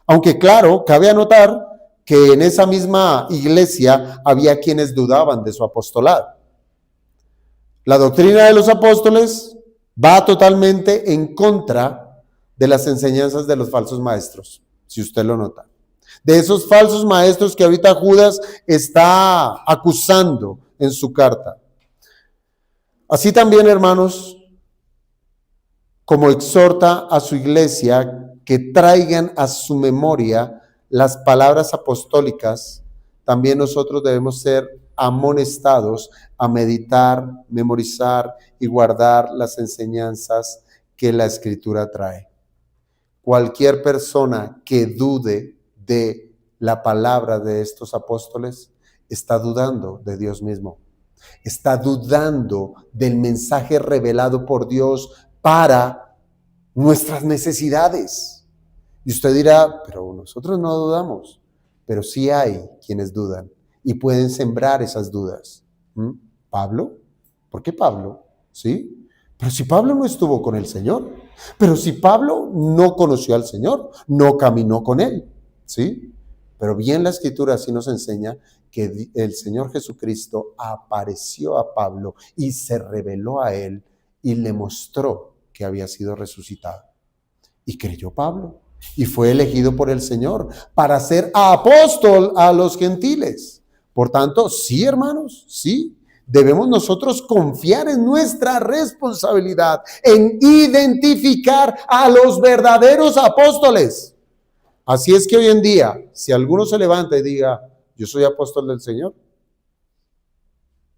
Aunque claro, cabe anotar que en esa misma iglesia había quienes dudaban de su apostolado. La doctrina de los apóstoles va totalmente en contra de las enseñanzas de los falsos maestros, si usted lo nota. De esos falsos maestros que ahorita Judas está acusando en su carta. Así también, hermanos, como exhorta a su iglesia que traigan a su memoria las palabras apostólicas, también nosotros debemos ser amonestados a meditar, memorizar y guardar las enseñanzas que la Escritura trae. Cualquier persona que dude de la palabra de estos apóstoles está dudando de Dios mismo, está dudando del mensaje revelado por Dios para nuestras necesidades. Y usted dirá, pero nosotros no dudamos, pero sí hay quienes dudan y pueden sembrar esas dudas. ¿Pablo? ¿Por qué Pablo? ¿Sí? Pero si Pablo no estuvo con el Señor, pero si Pablo no conoció al Señor, no caminó con él, ¿sí? Pero bien la Escritura así nos enseña que el Señor Jesucristo apareció a Pablo y se reveló a él y le mostró que había sido resucitado. Y creyó Pablo y fue elegido por el Señor para ser apóstol a los gentiles. Por tanto, sí, hermanos, sí, debemos nosotros confiar en nuestra responsabilidad, en identificar a los verdaderos apóstoles. Así es que hoy en día, si alguno se levanta y diga, yo soy apóstol del Señor,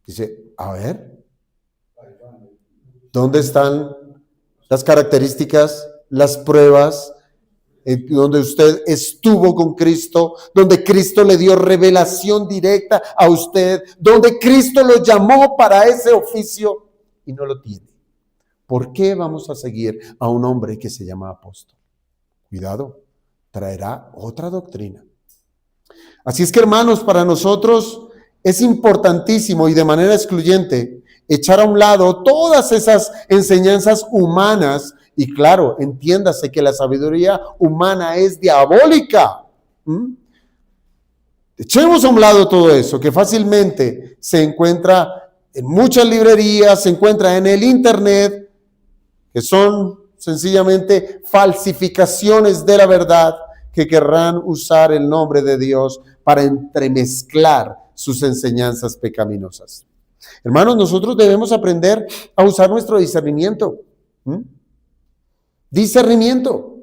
dice, a ver, ¿dónde están las características, las pruebas, donde usted estuvo con Cristo, donde Cristo le dio revelación directa a usted, donde Cristo lo llamó para ese oficio y no lo tiene? ¿Por qué vamos a seguir a un hombre que se llama apóstol? Cuidado, traerá otra doctrina. Así es que, hermanos, para nosotros es importantísimo y de manera excluyente echar a un lado todas esas enseñanzas humanas. Y claro, entiéndase que la sabiduría humana es diabólica. Echemos a un lado todo eso, que fácilmente se encuentra en muchas librerías, se encuentra en el internet, que son sencillamente falsificaciones de la verdad, que querrán usar el nombre de Dios para entremezclar sus enseñanzas pecaminosas. Hermanos, nosotros debemos aprender a usar nuestro discernimiento. Discernimiento.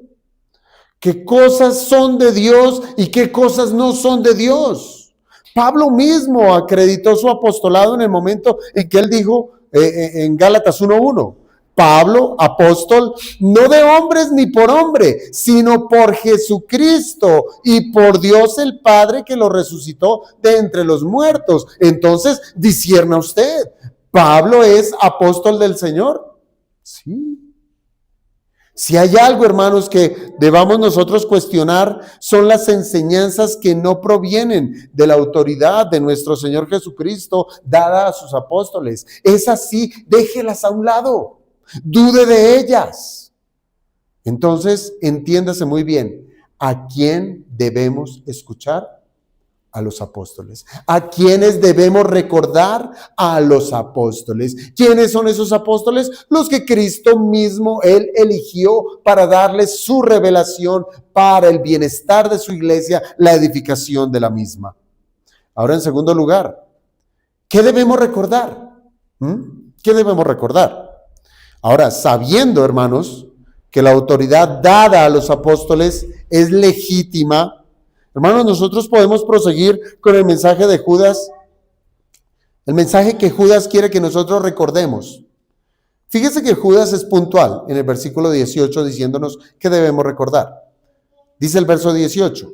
¿Qué cosas son de Dios y qué cosas no son de Dios? Pablo mismo acreditó su apostolado en el momento en que él dijo en Gálatas 1:1, Pablo, apóstol, no de hombres ni por hombre, sino por Jesucristo y por Dios el Padre que lo resucitó de entre los muertos. Entonces, discierna usted, ¿Pablo es apóstol del Señor? Sí. Si hay algo, hermanos, que debamos nosotros cuestionar, son las enseñanzas que no provienen de la autoridad de nuestro Señor Jesucristo dada a sus apóstoles. Es así, déjelas a un lado, dude de ellas. Entonces, entiéndase muy bien, ¿a quién debemos escuchar? A los apóstoles. ¿A quiénes debemos recordar? A los apóstoles. ¿Quiénes son esos apóstoles? Los que Cristo mismo, Él eligió para darles su revelación para el bienestar de su iglesia, la edificación de la misma. Ahora, en segundo lugar, ¿qué debemos recordar? ¿Qué debemos recordar? Ahora, sabiendo, hermanos, que la autoridad dada a los apóstoles es legítima, hermanos, nosotros podemos proseguir con el mensaje de Judas El mensaje que Judas quiere que nosotros recordemos. Fíjese que Judas es puntual en el versículo 18 diciéndonos que debemos recordar. Dice el verso 18,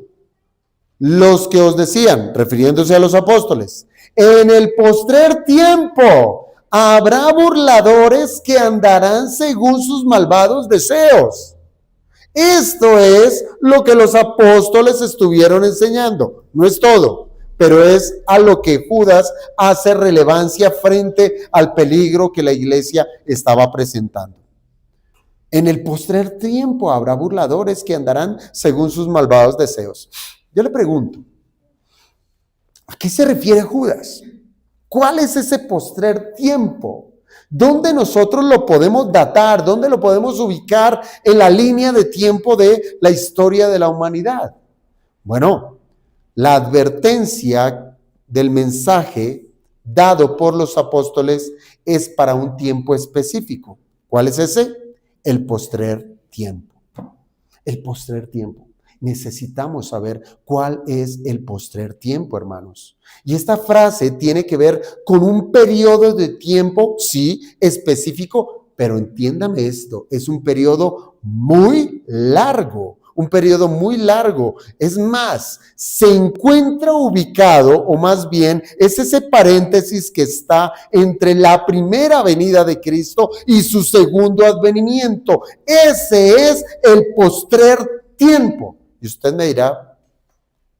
los que os decían, refiriéndose a los apóstoles, en el postrer tiempo habrá burladores que andarán según sus malvados deseos. Esto es lo que los apóstoles estuvieron enseñando. No es todo, pero es a lo que Judas hace relevancia frente al peligro que la iglesia estaba presentando. En el postrer tiempo habrá burladores que andarán según sus malvados deseos. Yo le pregunto, ¿a qué se refiere Judas? ¿Cuál es ese postrer tiempo? ¿Dónde nosotros lo podemos datar? ¿Dónde lo podemos ubicar en la línea de tiempo de la historia de la humanidad? Bueno, la advertencia del mensaje dado por los apóstoles es para un tiempo específico. ¿Cuál es ese? El postrer tiempo. El postrer tiempo. Necesitamos saber cuál es el postrer tiempo, hermanos. Y esta frase tiene que ver con un periodo de tiempo, sí, específico, pero entiéndame esto, es un periodo muy largo, un periodo muy largo. Es más, se encuentra ubicado, o más bien, es ese paréntesis que está entre la primera venida de Cristo y su segundo advenimiento. Ese es el postrer tiempo. Y usted me dirá,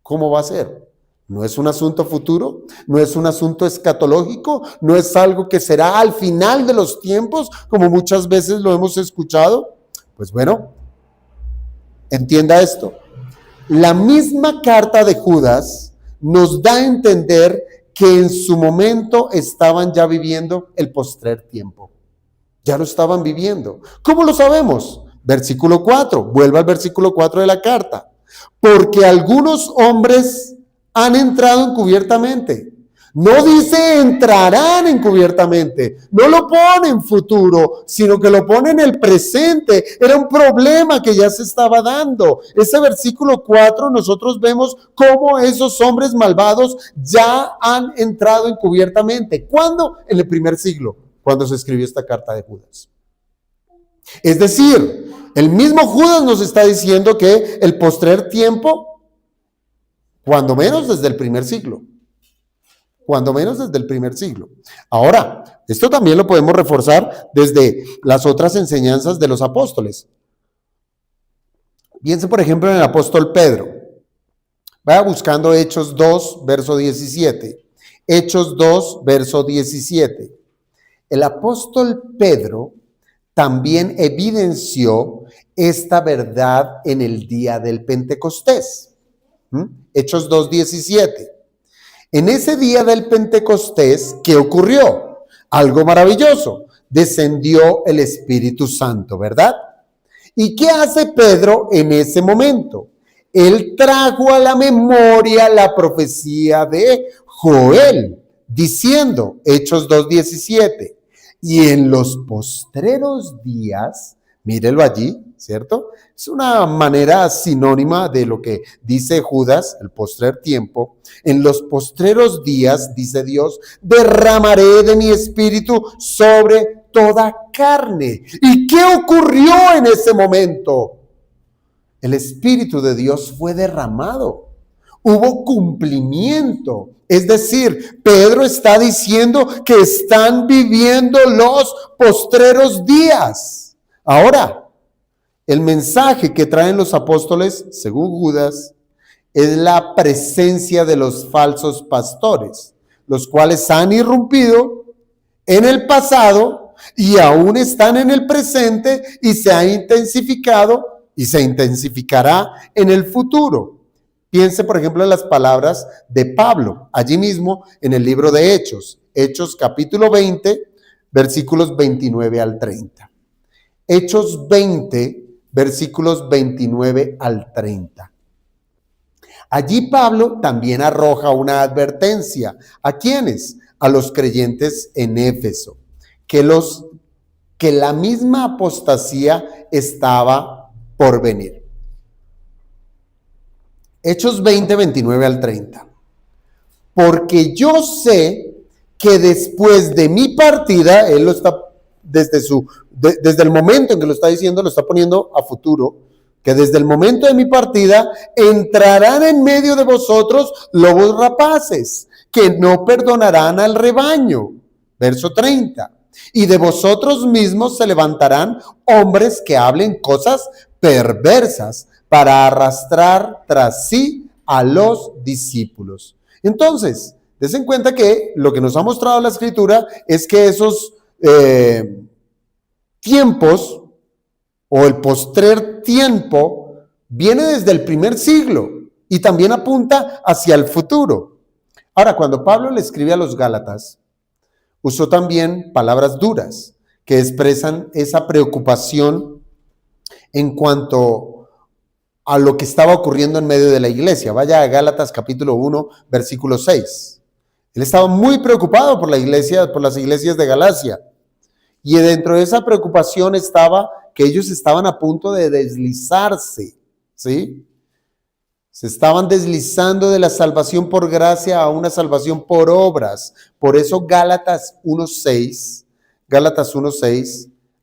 ¿cómo va a ser? ¿No es un asunto futuro? ¿No es un asunto escatológico? ¿No es algo que será al final de los tiempos, como muchas veces lo hemos escuchado? Pues bueno, entienda esto. La misma carta de Judas nos da a entender que en su momento estaban ya viviendo el postrer tiempo. Ya lo estaban viviendo. ¿Cómo lo sabemos? Versículo 4. Vuelva al versículo 4 de la carta. Porque algunos hombres han entrado encubiertamente. No dice entrarán encubiertamente, no lo pone en futuro, sino que lo pone en el presente. Era un problema que ya se estaba dando. Ese versículo 4 nosotros vemos cómo esos hombres malvados ya han entrado encubiertamente. ¿Cuándo? En el primer siglo, cuando se escribió esta carta de Judas. Es decir, el mismo Judas nos está diciendo que el postrer tiempo, cuando menos desde el primer siglo. Cuando menos desde el primer siglo. Ahora, esto también lo podemos reforzar desde las otras enseñanzas de los apóstoles. Piense, por ejemplo, en el apóstol Pedro. Vaya buscando Hechos 2, verso 17. Hechos 2, verso 17. El apóstol Pedro también evidenció esta verdad en el día del Pentecostés. Hechos 2, 17. En ese día del Pentecostés, ¿qué ocurrió? Algo maravilloso. Descendió el Espíritu Santo, ¿verdad? ¿Y qué hace Pedro en ese momento? Él trajo a la memoria la profecía de Joel, diciendo, Hechos 2:17, y en los postreros días, mírelo allí, ¿cierto? Es una manera sinónima de lo que dice Judas, el postrer tiempo. En los postreros días, dice Dios, derramaré de mi espíritu sobre toda carne. ¿Y qué ocurrió en ese momento? El espíritu de Dios fue derramado. Hubo cumplimiento. Es decir, Pedro está diciendo que están viviendo los postreros días. Ahora, el mensaje que traen los apóstoles, según Judas, es la presencia de los falsos pastores, los cuales han irrumpido en el pasado y aún están en el presente y se ha intensificado y se intensificará en el futuro. Piense, por ejemplo, en las palabras de Pablo, allí mismo en el libro de Hechos, Hechos capítulo 20, versículos 29 al 30. Hechos 20, versículos 29 al 30. Allí Pablo también arroja una advertencia. ¿A quiénes? A los creyentes en Éfeso, que la misma apostasía estaba por venir. Hechos 20, 29 al 30. Porque yo sé que después de mi partida, él lo está, desde el momento en que lo está diciendo, lo está poniendo a futuro, que desde el momento de mi partida entrarán en medio de vosotros lobos rapaces, que no perdonarán al rebaño. Verso 30. Y de vosotros mismos se levantarán hombres que hablen cosas perversas para arrastrar tras sí a los discípulos. Entonces, des en cuenta que lo que nos ha mostrado la Escritura es que esos tiempos o el postrer tiempo viene desde el primer siglo y también apunta hacia el futuro. Ahora, cuando Pablo le escribe a los Gálatas, usó también palabras duras que expresan esa preocupación en cuanto a lo que estaba ocurriendo en medio de la iglesia. Vaya a Gálatas capítulo 1, versículo 6. Él estaba muy preocupado por la iglesia, por las iglesias de Galacia. Y dentro de esa preocupación estaba que ellos estaban a punto de deslizarse, ¿sí? Se estaban deslizando de la salvación por gracia a una salvación por obras. Por eso Gálatas 1:6,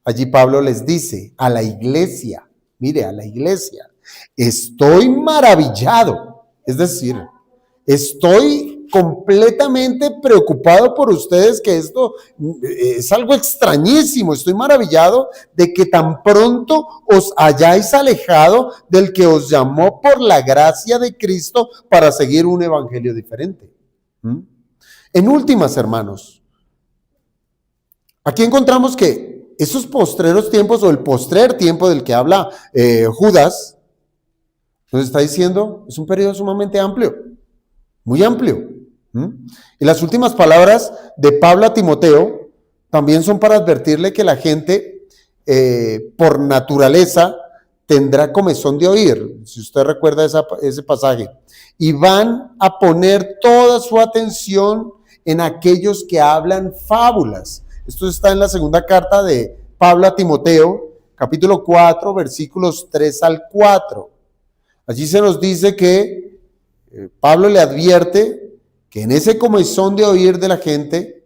allí Pablo les dice a la iglesia, mire, a la iglesia, estoy maravillado, es decir, estoy completamente preocupado por ustedes, que esto es algo extrañísimo. Estoy maravillado de que tan pronto os hayáis alejado del que os llamó por la gracia de Cristo para seguir un evangelio diferente. En últimas, hermanos, aquí encontramos que esos postreros tiempos, o el postrer tiempo del que habla Judas, nos está diciendo, es un periodo sumamente amplio, muy amplio. Y las últimas palabras de Pablo a Timoteo también son para advertirle que la gente por naturaleza tendrá comezón de oír, si usted recuerda ese pasaje, y van a poner toda su atención en aquellos que hablan fábulas. Esto está en la segunda carta de Pablo a Timoteo, capítulo 4, versículos 3 al 4. Allí se nos dice que Pablo le advierte que en ese comezón de oír de la gente,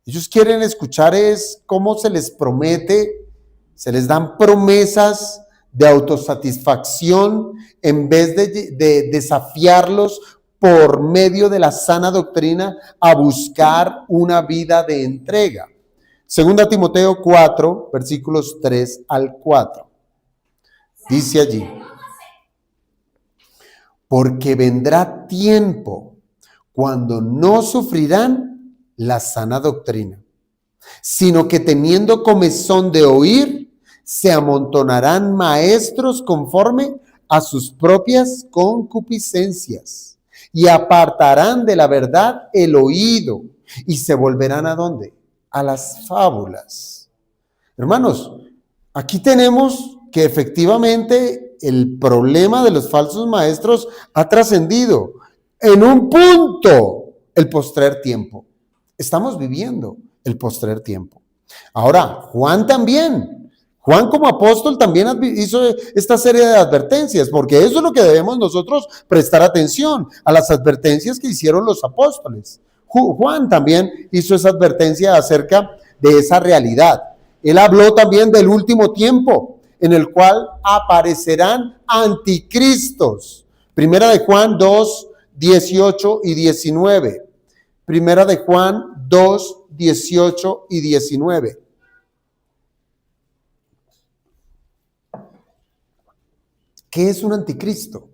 ellos quieren escuchar es cómo se les promete, se les dan promesas de autosatisfacción en vez de desafiarlos por medio de la sana doctrina a buscar una vida de entrega. Segunda Timoteo 4, versículos 3 al 4. Dice allí, porque vendrá tiempo cuando no sufrirán la sana doctrina, sino que teniendo comezón de oír, se amontonarán maestros conforme a sus propias concupiscencias y apartarán de la verdad el oído y se volverán ¿a dónde? A las fábulas. Hermanos, aquí tenemos que efectivamente el problema de los falsos maestros ha trascendido. En un punto, el postrer tiempo. Estamos viviendo el postrer tiempo. Ahora, Juan también. Juan como apóstol también hizo esta serie de advertencias, porque eso es lo que debemos nosotros prestar atención, a las advertencias que hicieron los apóstoles. Juan también hizo esa advertencia acerca de esa realidad. Él habló también del último tiempo, en el cual aparecerán anticristos. Primera de Juan 2, 18 y 19. Primera de Juan 2, 18 y 19. ¿Qué es un anticristo?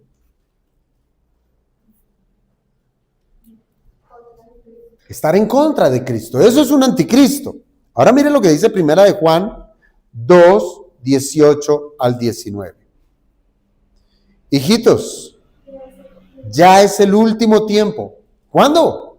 Estar en contra de Cristo. Eso es un anticristo. Ahora mire lo que dice Primera de Juan 2, 18 al 19. Hijitos, ya es el último tiempo. ¿Cuándo?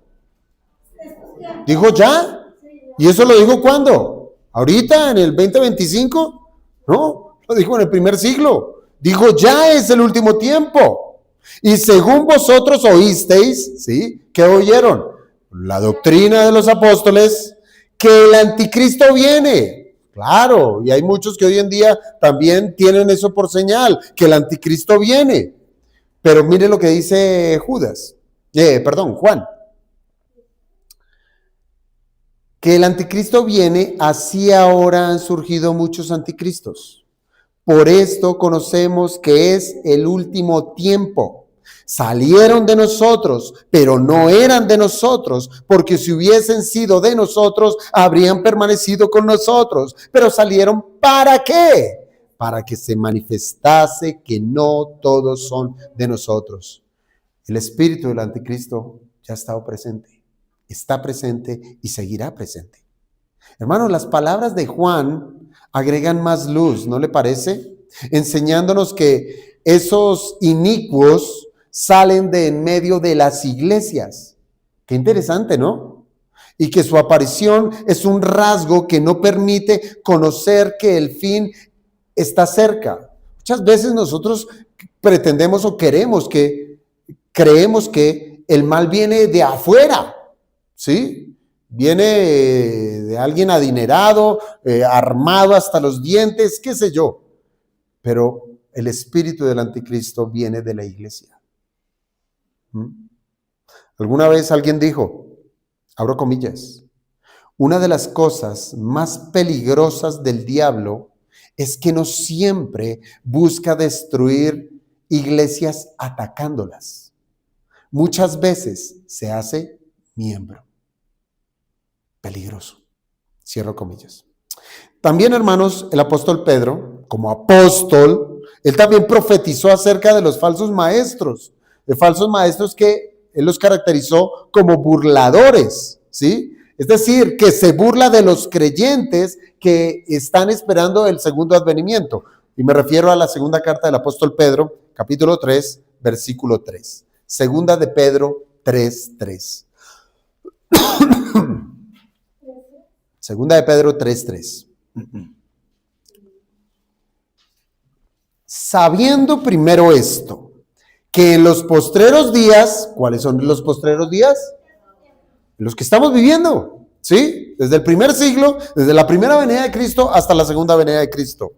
¿Dijo ya? ¿Y eso lo dijo cuándo? ¿Ahorita, en el 2025? No, lo dijo en el primer siglo. Dijo, ya es el último tiempo. Y según vosotros oísteis, ¿sí? ¿Qué oyeron? La doctrina de los apóstoles, que el anticristo viene. Claro, y hay muchos que hoy en día también tienen eso por señal, que el anticristo viene. Pero mire lo que dice Juan. Que el anticristo viene, así ahora han surgido muchos anticristos. Por esto conocemos que es el último tiempo. Salieron de nosotros, pero no eran de nosotros, porque si hubiesen sido de nosotros, habrían permanecido con nosotros. Pero salieron ¿para qué? Para que se manifestase que no todos son de nosotros. El espíritu del anticristo ya ha estado presente, está presente y seguirá presente. Hermanos, las palabras de Juan agregan más luz, ¿no le parece? Enseñándonos que esos inicuos salen de en medio de las iglesias. Qué interesante, ¿no? Y que su aparición es un rasgo que no permite conocer que el fin está cerca. Muchas veces nosotros pretendemos o creemos que el mal viene de afuera, ¿sí? Viene de alguien adinerado, armado hasta los dientes, qué sé yo. Pero el espíritu del anticristo viene de la iglesia. Alguna vez alguien dijo, abro comillas, una de las cosas más peligrosas del diablo es que no siempre busca destruir iglesias atacándolas. Muchas veces se hace miembro. Peligroso. Cierro comillas. También, hermanos, el apóstol Pedro, como apóstol, él también profetizó acerca de los falsos maestros. De falsos maestros que él los caracterizó como burladores, ¿sí? Es decir, que se burla de los creyentes que están esperando el segundo advenimiento. Y me refiero a la segunda carta del apóstol Pedro, capítulo 3, versículo 3. Segunda de Pedro 3:3. Segunda de Pedro 3:3. Sabiendo primero esto, que en los postreros días, ¿cuáles son los postreros días? Los que estamos viviendo, ¿sí? Desde el primer siglo, desde la primera venida de Cristo hasta la segunda venida de Cristo.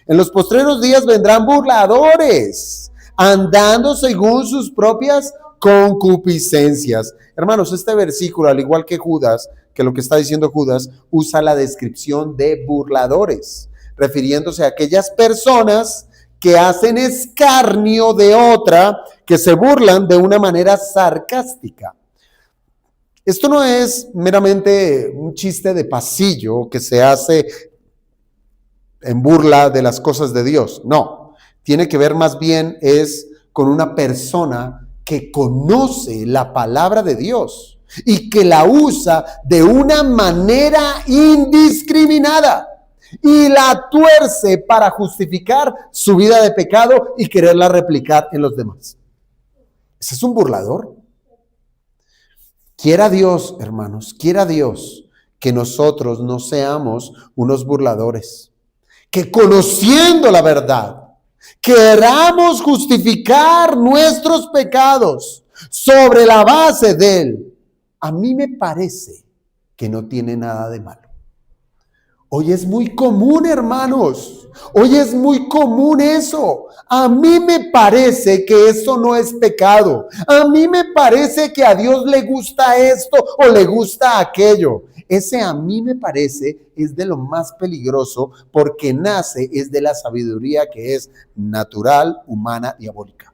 En los postreros días vendrán burladores, andando según sus propias concupiscencias. Hermanos, este versículo, al igual que Judas, que lo que está diciendo Judas, usa la descripción de burladores, refiriéndose a aquellas personas que hacen escarnio de otra, que se burlan de una manera sarcástica. Esto no es meramente un chiste de pasillo que se hace en burla de las cosas de Dios. No, tiene que ver más bien es con una persona que conoce la palabra de Dios y que la usa de una manera indiscriminada y la tuerce para justificar su vida de pecado y quererla replicar en los demás. Ese es un burlador. Quiera Dios, hermanos, quiera Dios que nosotros no seamos unos burladores, que conociendo la verdad, queramos justificar nuestros pecados sobre la base de él. A mí me parece que no tiene nada de malo. Hoy es muy común, hermanos. Hoy es muy común eso. A mí me parece que eso no es pecado. A mí me parece que a Dios le gusta esto o le gusta aquello. Ese a mí me parece es de lo más peligroso porque nace es de la sabiduría que es natural, humana, diabólica.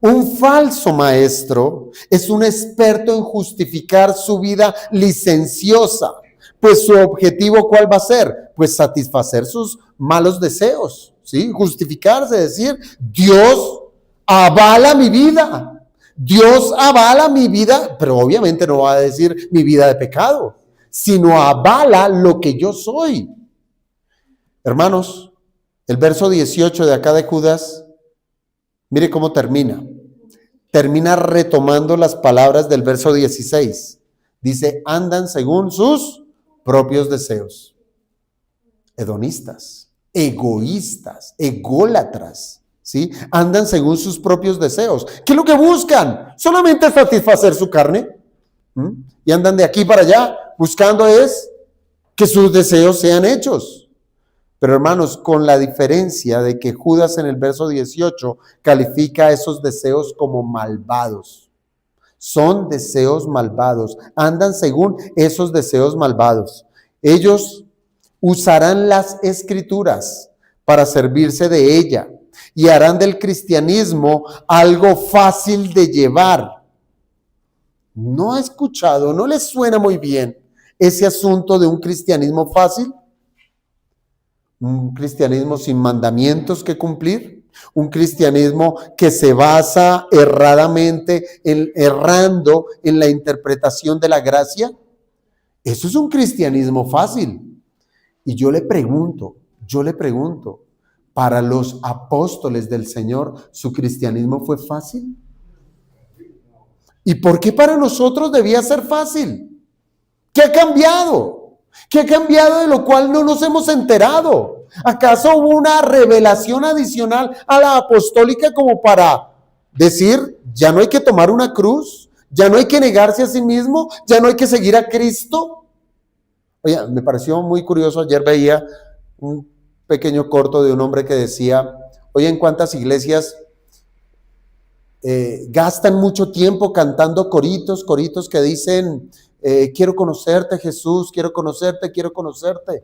Un falso maestro es un experto en justificar su vida licenciosa, pues su objetivo ¿cuál va a ser? Pues satisfacer sus malos deseos, ¿sí? Justificarse, decir, Dios avala mi vida. Dios avala mi vida, pero obviamente no va a decir mi vida de pecado, sino avala lo que yo soy. Hermanos, el verso 18 de acá de Judas, mire cómo termina. Termina retomando las palabras del verso 16. Dice, andan según sus propios deseos. Hedonistas, egoístas, ególatras, ¿sí? Andan según sus propios deseos. ¿Qué es lo que buscan? Solamente satisfacer su carne. Y andan de aquí para allá buscando es que sus deseos sean hechos. Pero hermanos, con la diferencia de que Judas en el verso 18 califica esos deseos como malvados. Son deseos malvados, andan según esos deseos malvados. Ellos usarán las escrituras para servirse de ella y harán del cristianismo algo fácil de llevar. ¿No ha escuchado, no le suena muy bien ese asunto de un cristianismo fácil? Un cristianismo sin mandamientos que cumplir, un cristianismo que se basa errando en la interpretación de la gracia. Eso es un cristianismo fácil. Y yo le pregunto, ¿para los apóstoles del Señor su cristianismo fue fácil? ¿Y por qué para nosotros debía ser fácil? ¿Qué ha cambiado? ¿Qué ha cambiado de lo cual no nos hemos enterado? ¿Acaso hubo una revelación adicional a la apostólica como para decir, ya no hay que tomar una cruz, ya no hay que negarse a sí mismo, ya no hay que seguir a Cristo? Oye, me pareció muy curioso, ayer veía un pequeño corto de un hombre que decía, oye, ¿en cuántas iglesias gastan mucho tiempo cantando coritos que dicen, quiero conocerte Jesús, quiero conocerte, quiero conocerte?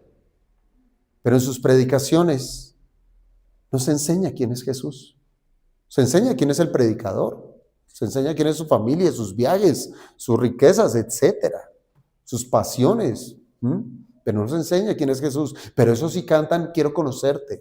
Pero en sus predicaciones no se enseña quién es Jesús. Se enseña quién es el predicador. Se enseña quién es su familia, sus viajes, sus riquezas, etcétera, sus pasiones. Pero no se enseña quién es Jesús. Pero eso sí cantan, quiero conocerte.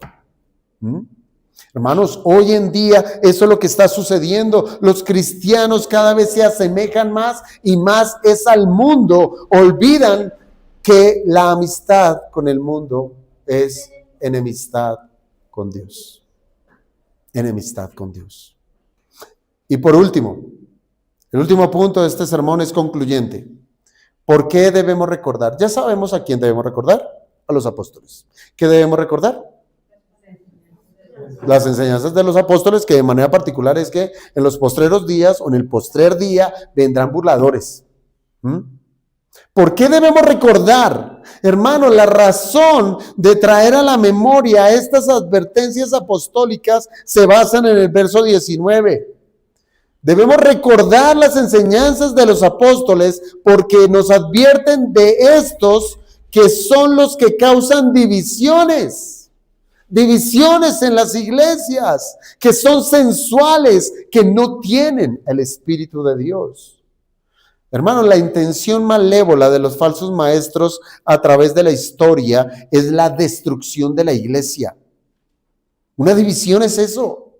Hermanos, hoy en día eso es lo que está sucediendo. Los cristianos cada vez se asemejan más y más es al mundo. Olvidan que la amistad con el mundo es enemistad con Dios. Enemistad con Dios. Y por último, el último punto de este sermón es concluyente. ¿Por qué debemos recordar? Ya sabemos a quién debemos recordar, a los apóstoles. ¿Qué debemos recordar? Las enseñanzas de los apóstoles, que de manera particular es que en los postreros días o en el postrer día vendrán burladores. ¿Por qué debemos recordar? Hermano, la razón de traer a la memoria estas advertencias apostólicas se basan en el verso 19. Debemos recordar las enseñanzas de los apóstoles porque nos advierten de estos que son los que causan divisiones en las iglesias, que son sensuales, que no tienen el Espíritu de Dios. Hermanos, la intención malévola de los falsos maestros a través de la historia es la destrucción de la iglesia. Una división es eso,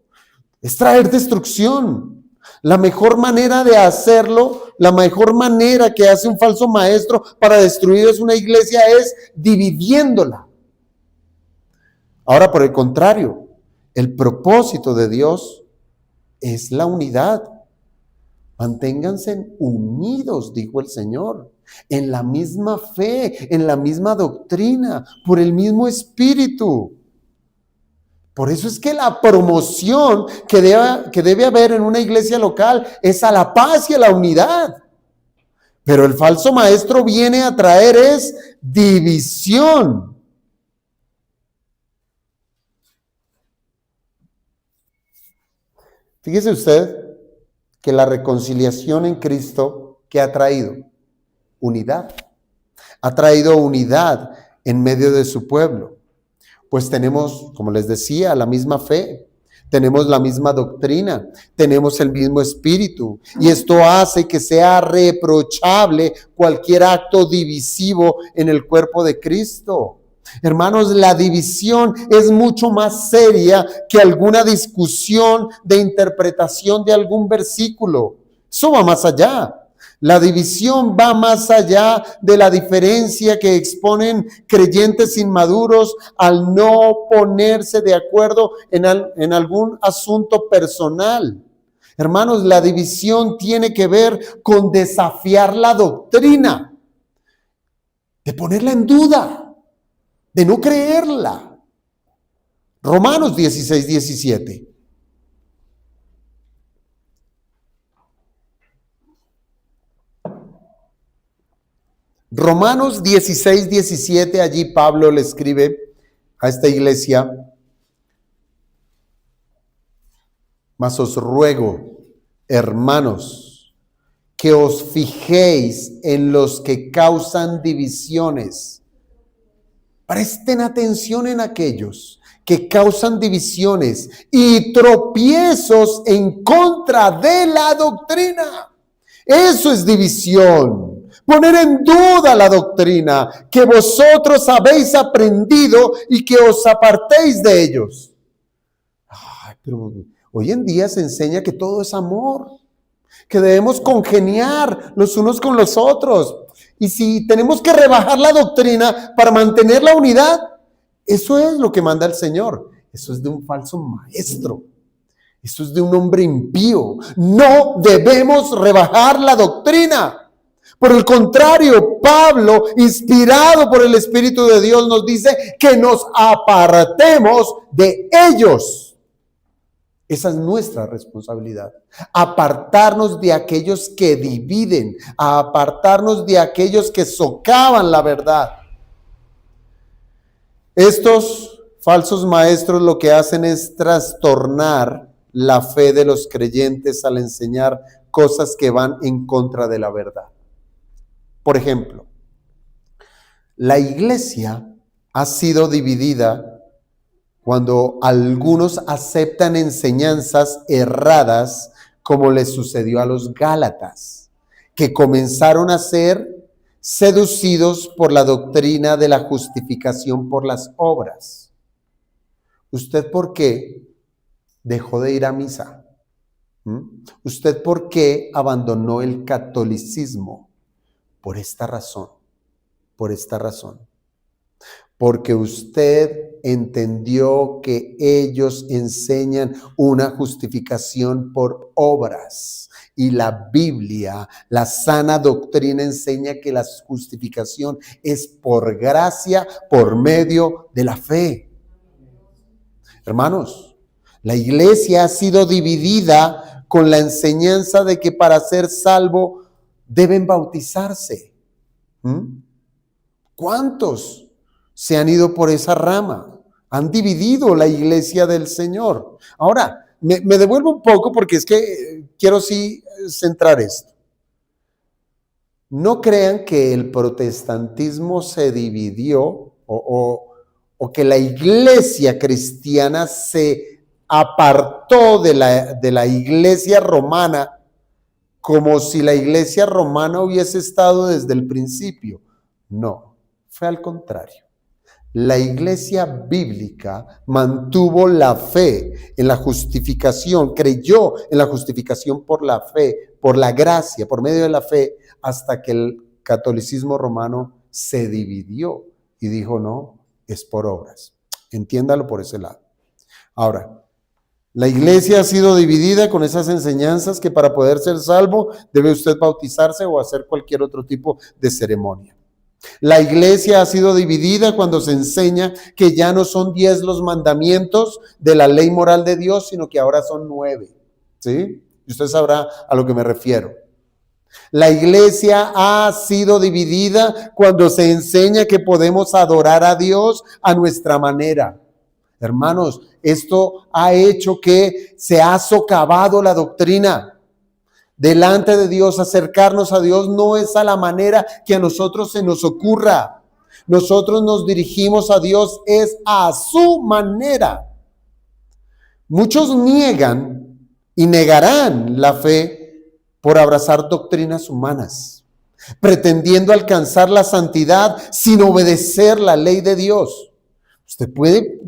es traer destrucción. La mejor manera de hacerlo, la mejor manera que hace un falso maestro para destruir una iglesia es dividiéndola. Ahora, por el contrario, el propósito de Dios es la unidad. Manténganse unidos, dijo el Señor, en la misma fe, en la misma doctrina, por el mismo espíritu. Por eso es que la promoción que debe haber en una iglesia local es a la paz y a la unidad. Pero el falso maestro viene a traer es división. Fíjese usted que la reconciliación en Cristo, ¿qué ha traído? Unidad. Ha traído unidad en medio de su pueblo. Pues tenemos, como les decía, la misma fe, tenemos la misma doctrina, tenemos el mismo espíritu, y esto hace que sea reprochable cualquier acto divisivo en el cuerpo de Cristo. Hermanos, la división es mucho más seria que alguna discusión de interpretación de algún versículo. Eso va más allá. La división va más allá de la diferencia que exponen creyentes inmaduros al no ponerse de acuerdo en algún asunto personal. Hermanos, la división tiene que ver con desafiar la doctrina, de ponerla en duda, de no creerla. Romanos 16, 17. Romanos 16, 17, allí Pablo le escribe a esta iglesia: mas os ruego, hermanos, que os fijéis en los que causan divisiones. Presten atención en aquellos que causan divisiones y tropiezos en contra de la doctrina. Eso es división. Poner en duda la doctrina que vosotros habéis aprendido y que os apartéis de ellos. Ay, pero hoy en día se enseña que todo es amor, que debemos congeniar los unos con los otros. Y si tenemos que rebajar la doctrina para mantener la unidad, eso es lo que manda el Señor. Eso es de un falso maestro. Eso es de un hombre impío. No debemos rebajar la doctrina. Por el contrario, Pablo, inspirado por el Espíritu de Dios, nos dice que nos apartemos de ellos. Esa es nuestra responsabilidad. Apartarnos de aquellos que dividen, apartarnos de aquellos que socavan la verdad. Estos falsos maestros lo que hacen es trastornar la fe de los creyentes al enseñar cosas que van en contra de la verdad. Por ejemplo, la iglesia ha sido dividida cuando algunos aceptan enseñanzas erradas, como les sucedió a los Gálatas, que comenzaron a ser seducidos por la doctrina de la justificación por las obras. ¿Usted por qué dejó de ir a misa? ¿Usted por qué abandonó el catolicismo? Por esta razón, porque usted entendió que ellos enseñan una justificación por obras y la Biblia, la sana doctrina enseña que la justificación es por gracia, por medio de la fe. Hermanos, la iglesia ha sido dividida con la enseñanza de que para ser salvo deben bautizarse. ¿Cuántos se han ido por esa rama? Han dividido la iglesia del Señor. Ahora, me devuelvo un poco porque es que quiero sí centrar esto. No crean que el protestantismo se dividió o que la iglesia cristiana se apartó de la iglesia romana, como si la iglesia romana hubiese estado desde el principio. No, fue al contrario. La iglesia bíblica mantuvo la fe en la justificación, creyó en la justificación por la fe, por la gracia, por medio de la fe, hasta que el catolicismo romano se dividió y dijo no, es por obras. Entiéndalo por ese lado. Ahora, la iglesia ha sido dividida con esas enseñanzas que para poder ser salvo debe usted bautizarse o hacer cualquier otro tipo de ceremonia. La iglesia ha sido dividida cuando se enseña que ya no son 10 los mandamientos de la ley moral de Dios, sino que ahora son 9. ¿Sí? Y usted sabrá a lo que me refiero. La iglesia ha sido dividida cuando se enseña que podemos adorar a Dios a nuestra manera. Hermanos, esto ha hecho que se ha socavado la doctrina. Delante de Dios, acercarnos a Dios no es a la manera que a nosotros se nos ocurra. Nosotros nos dirigimos a Dios es a su manera. Muchos niegan y negarán la fe por abrazar doctrinas humanas, pretendiendo alcanzar la santidad sin obedecer la ley de Dios. ¿Usted puede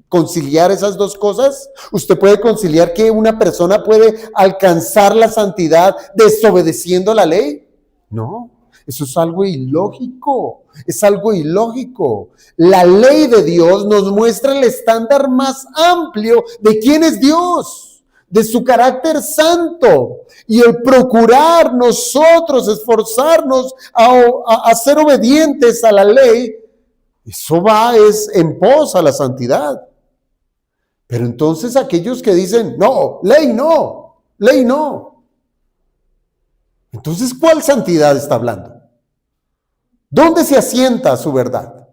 conciliar esas dos cosas? ¿Usted puede conciliar que una persona puede alcanzar la santidad desobedeciendo la ley? No, eso es algo ilógico, es algo ilógico. La ley de Dios nos muestra el estándar más amplio de quién es Dios, de su carácter santo, y el procurar nosotros, esforzarnos a ser obedientes a la ley, eso es en pos a la santidad. Pero entonces aquellos que dicen, no, ley no, ley no. Entonces, ¿cuál santidad está hablando? ¿Dónde se asienta su verdad?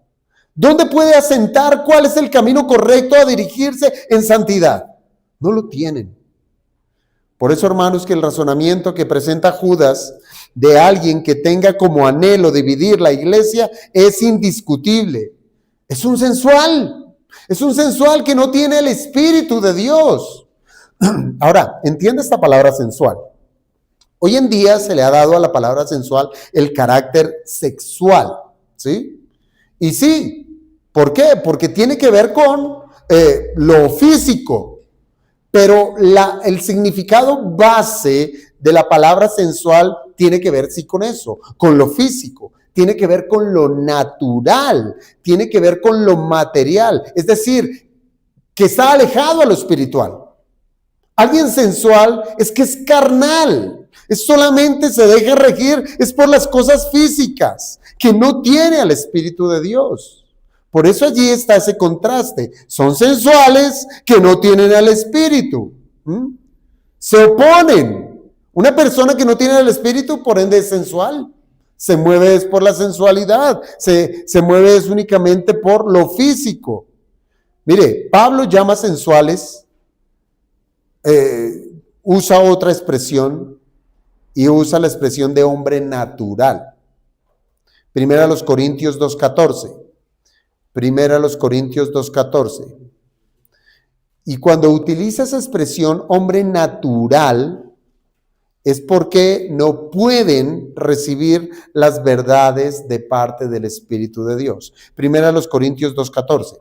¿Dónde puede asentar cuál es el camino correcto a dirigirse en santidad? No lo tienen. Por eso, hermanos, que el razonamiento que presenta Judas de alguien que tenga como anhelo dividir la iglesia es indiscutible. Es un sensual que no tiene el Espíritu de Dios. Ahora, entiende esta palabra sensual. Hoy en día se le ha dado a la palabra sensual el carácter sexual, ¿sí? Y sí, ¿por qué? Porque tiene que ver con lo físico, pero el significado base de la palabra sensual tiene que ver, sí, con eso, con lo físico, tiene que ver con lo natural, tiene que ver con lo material, es decir, que está alejado a lo espiritual. Alguien sensual es que es carnal, es solamente se deja regir, es por las cosas físicas, que no tiene al Espíritu de Dios. Por eso allí está ese contraste. Son sensuales que no tienen al Espíritu. Se oponen. Una persona que no tiene al Espíritu, por ende, es sensual. Se mueve es por la sensualidad. Se mueve es únicamente por lo físico. Mire, Pablo llama sensuales, usa otra expresión y usa la expresión de hombre natural. Primera a los Corintios 2:14. Primera a los Corintios 2:14. Y cuando utiliza esa expresión hombre natural, es porque no pueden recibir las verdades de parte del Espíritu de Dios. Primera a los Corintios 2:14.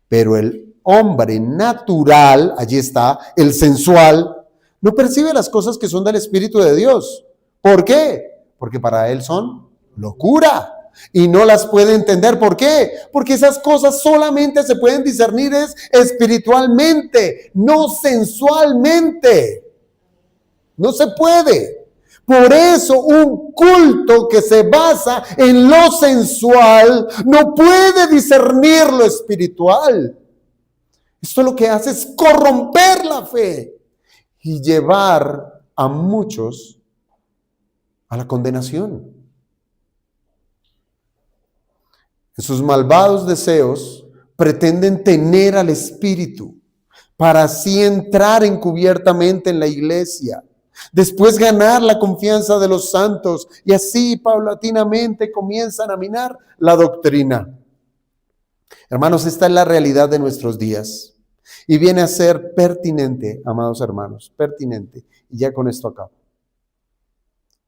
Pero el hombre natural, allí está, el sensual, no percibe las cosas que son del Espíritu de Dios. ¿Por qué? Porque para él son locura. Y no las puede entender. ¿Por qué? Porque esas cosas solamente se pueden discernir espiritualmente, no sensualmente. No se puede. Por eso un culto que se basa en lo sensual no puede discernir lo espiritual. Esto lo que hace es corromper la fe y llevar a muchos a la condenación. En sus malvados deseos pretenden tener al Espíritu para así entrar encubiertamente en la iglesia, después ganar la confianza de los santos y así paulatinamente comienzan a minar la doctrina. Hermanos, esta es la realidad de nuestros días y viene a ser pertinente, amados hermanos, pertinente, y ya con esto acabo,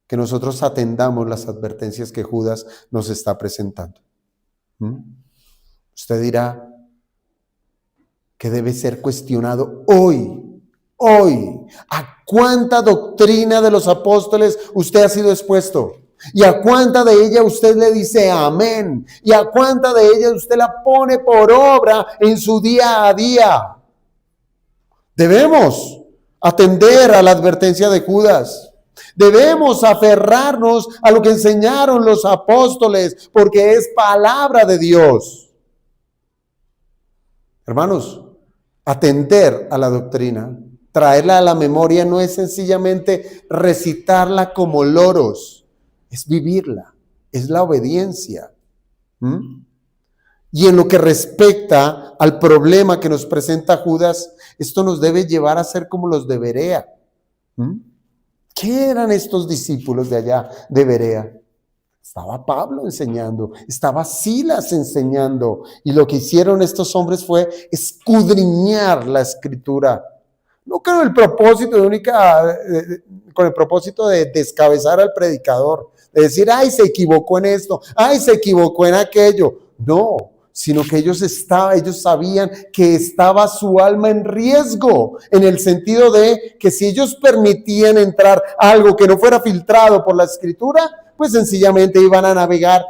que nosotros atendamos las advertencias que Judas nos está presentando. Usted dirá que debe ser cuestionado hoy. ¿A cuánta doctrina de los apóstoles usted ha sido expuesto? ¿Y a cuánta de ella usted le dice amén? ¿Y a cuánta de ellas usted la pone por obra en su día a día? Debemos atender a la advertencia de Judas. Debemos aferrarnos a lo que enseñaron los apóstoles, porque es palabra de Dios. Hermanos, atender a la doctrina, traerla a la memoria no es sencillamente recitarla como loros, es vivirla, es la obediencia. Y en lo que respecta al problema que nos presenta Judas, esto nos debe llevar a ser como los de Berea. ¿Qué eran estos discípulos de allá de Berea? Estaba Pablo enseñando, estaba Silas enseñando, y lo que hicieron estos hombres fue escudriñar la Escritura, no con el propósito de descabezar al predicador, de decir, ay, se equivocó en esto, ay, se equivocó en aquello. No, sino que ellos sabían que estaba su alma en riesgo, en el sentido de que si ellos permitían entrar algo que no fuera filtrado por la Escritura, pues sencillamente iban a navegar,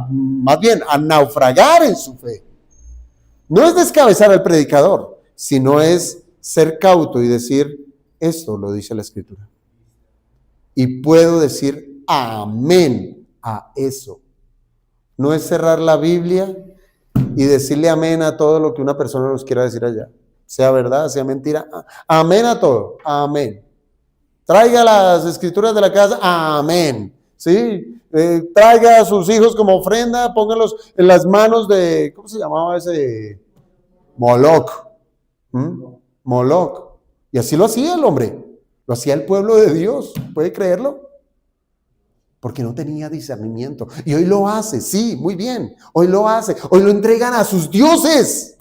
más bien a naufragar en su fe. No es descabezar al predicador, sino es ser cauto y decir, esto lo dice la Escritura. Y puedo decir amén a eso. No es cerrar la Biblia y decirle amén a todo lo que una persona nos quiera decir allá. Sea verdad, sea mentira. Amén a todo. Amén. Traiga las escrituras de la casa. Amén. ¿Sí? Traiga a sus hijos como ofrenda. Póngalos en las manos de, ¿cómo se llamaba ese? Moloc. Moloc. Y así lo hacía el hombre. Lo hacía el pueblo de Dios. ¿Puede creerlo? porque no tenía discernimiento. Y hoy lo hace, sí, muy bien, hoy lo hace. Hoy lo entregan a sus dioses.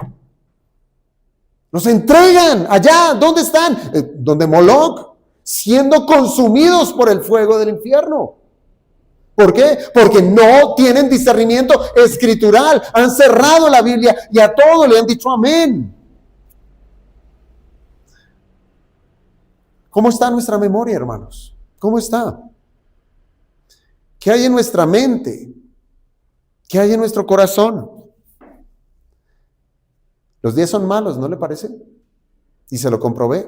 Los entregan allá, ¿dónde están? Donde Moloch, siendo consumidos por el fuego del infierno. ¿Por qué? Porque no tienen discernimiento escritural, han cerrado la Biblia y a todo le han dicho amén. ¿Cómo está nuestra memoria, hermanos? ¿Cómo está? ¿Qué hay en nuestra mente? ¿Qué hay en nuestro corazón? Los días son malos, ¿no le parece? Y se lo comprobé.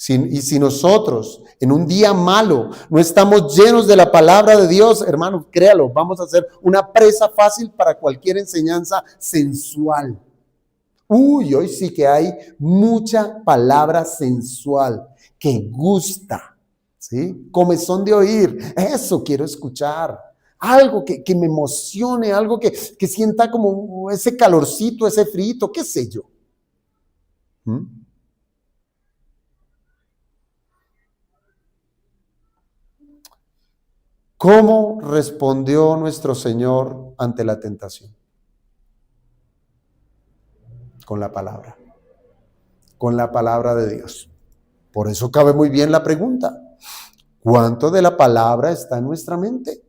Y si nosotros en un día malo no estamos llenos de la palabra de Dios, hermanos, créalo, vamos a ser una presa fácil para cualquier enseñanza sensual. Uy, hoy sí que hay mucha palabra sensual que gusta, ¿sí? Comezón de oír, eso quiero escuchar. Algo que me emocione, algo que sienta como ese calorcito, ese frito, qué sé yo. ¿Cómo respondió nuestro Señor ante la tentación? Con la palabra de Dios. Por eso cabe muy bien la pregunta: ¿cuánto de la palabra está en nuestra mente?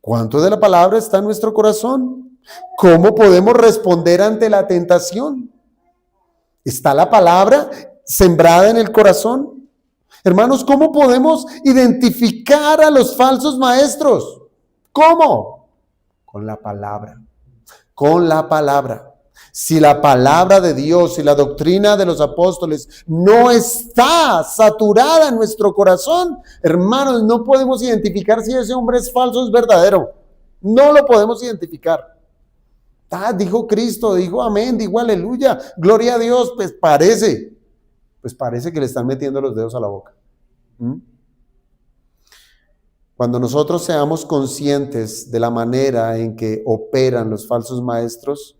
¿Cuánto de la palabra está en nuestro corazón? ¿Cómo podemos responder ante la tentación? ¿Está la palabra sembrada en el corazón? Hermanos, ¿cómo podemos identificar a los falsos maestros? ¿Cómo? Con la palabra. Con la palabra. Si la palabra de Dios y la doctrina de los apóstoles no está saturada en nuestro corazón, hermanos, no podemos identificar si ese hombre es falso o es verdadero. No lo podemos identificar. Dijo Cristo, dijo amén, dijo aleluya, gloria a Dios, pues parece que le están metiendo los dedos a la boca. Cuando nosotros seamos conscientes de la manera en que operan los falsos maestros,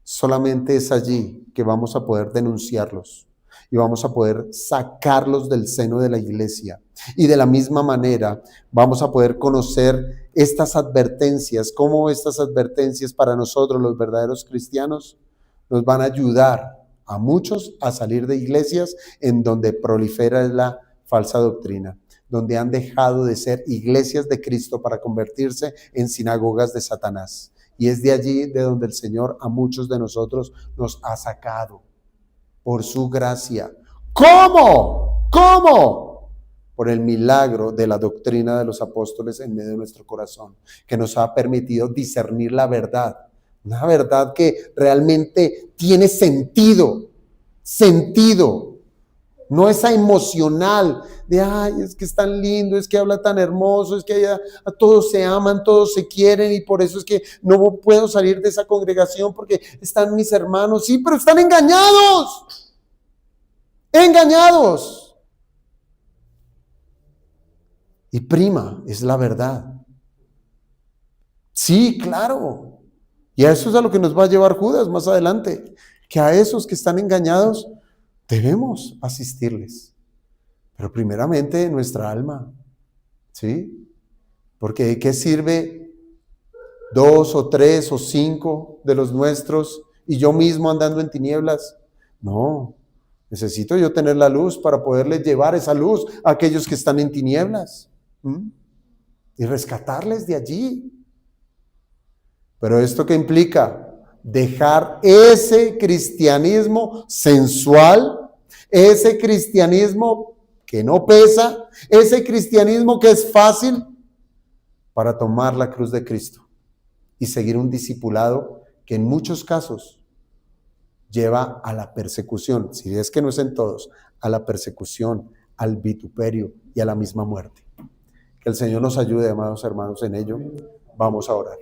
solamente es allí que vamos a poder denunciarlos y vamos a poder sacarlos del seno de la iglesia. Y de la misma manera vamos a poder conocer estas advertencias, cómo estas advertencias para nosotros los verdaderos cristianos nos van a ayudar a muchos a salir de iglesias en donde prolifera la falsa doctrina, donde han dejado de ser iglesias de Cristo para convertirse en sinagogas de Satanás. Y es de allí de donde el Señor a muchos de nosotros nos ha sacado por su gracia. ¿Cómo? ¿Cómo? Por el milagro de la doctrina de los apóstoles en medio de nuestro corazón, que nos ha permitido discernir la verdad. Una verdad que realmente tiene sentido. No esa emocional de, ay, es que es tan lindo, es que habla tan hermoso, es que allá a todos se aman, todos se quieren y por eso es que no puedo salir de esa congregación porque están mis hermanos. Sí, pero están engañados. Engañados. Y prima es la verdad. Sí, claro. Y a eso es a lo que nos va a llevar Judas más adelante. Que a esos que están engañados debemos asistirles, pero primeramente nuestra alma, ¿sí? Porque ¿de qué sirve 2 o 3 o 5 de los nuestros y yo mismo andando en tinieblas? No, necesito yo tener la luz para poderles llevar esa luz a aquellos que están en tinieblas y rescatarles de allí. Pero ¿esto qué implica? Dejar ese cristianismo sensual, ese cristianismo que no pesa, ese cristianismo que es fácil, para tomar la cruz de Cristo y seguir un discipulado que en muchos casos lleva a la persecución, si es que no es en todos, a la persecución, al vituperio y a la misma muerte. Que el Señor nos ayude, amados hermanos, en ello. Vamos a orar.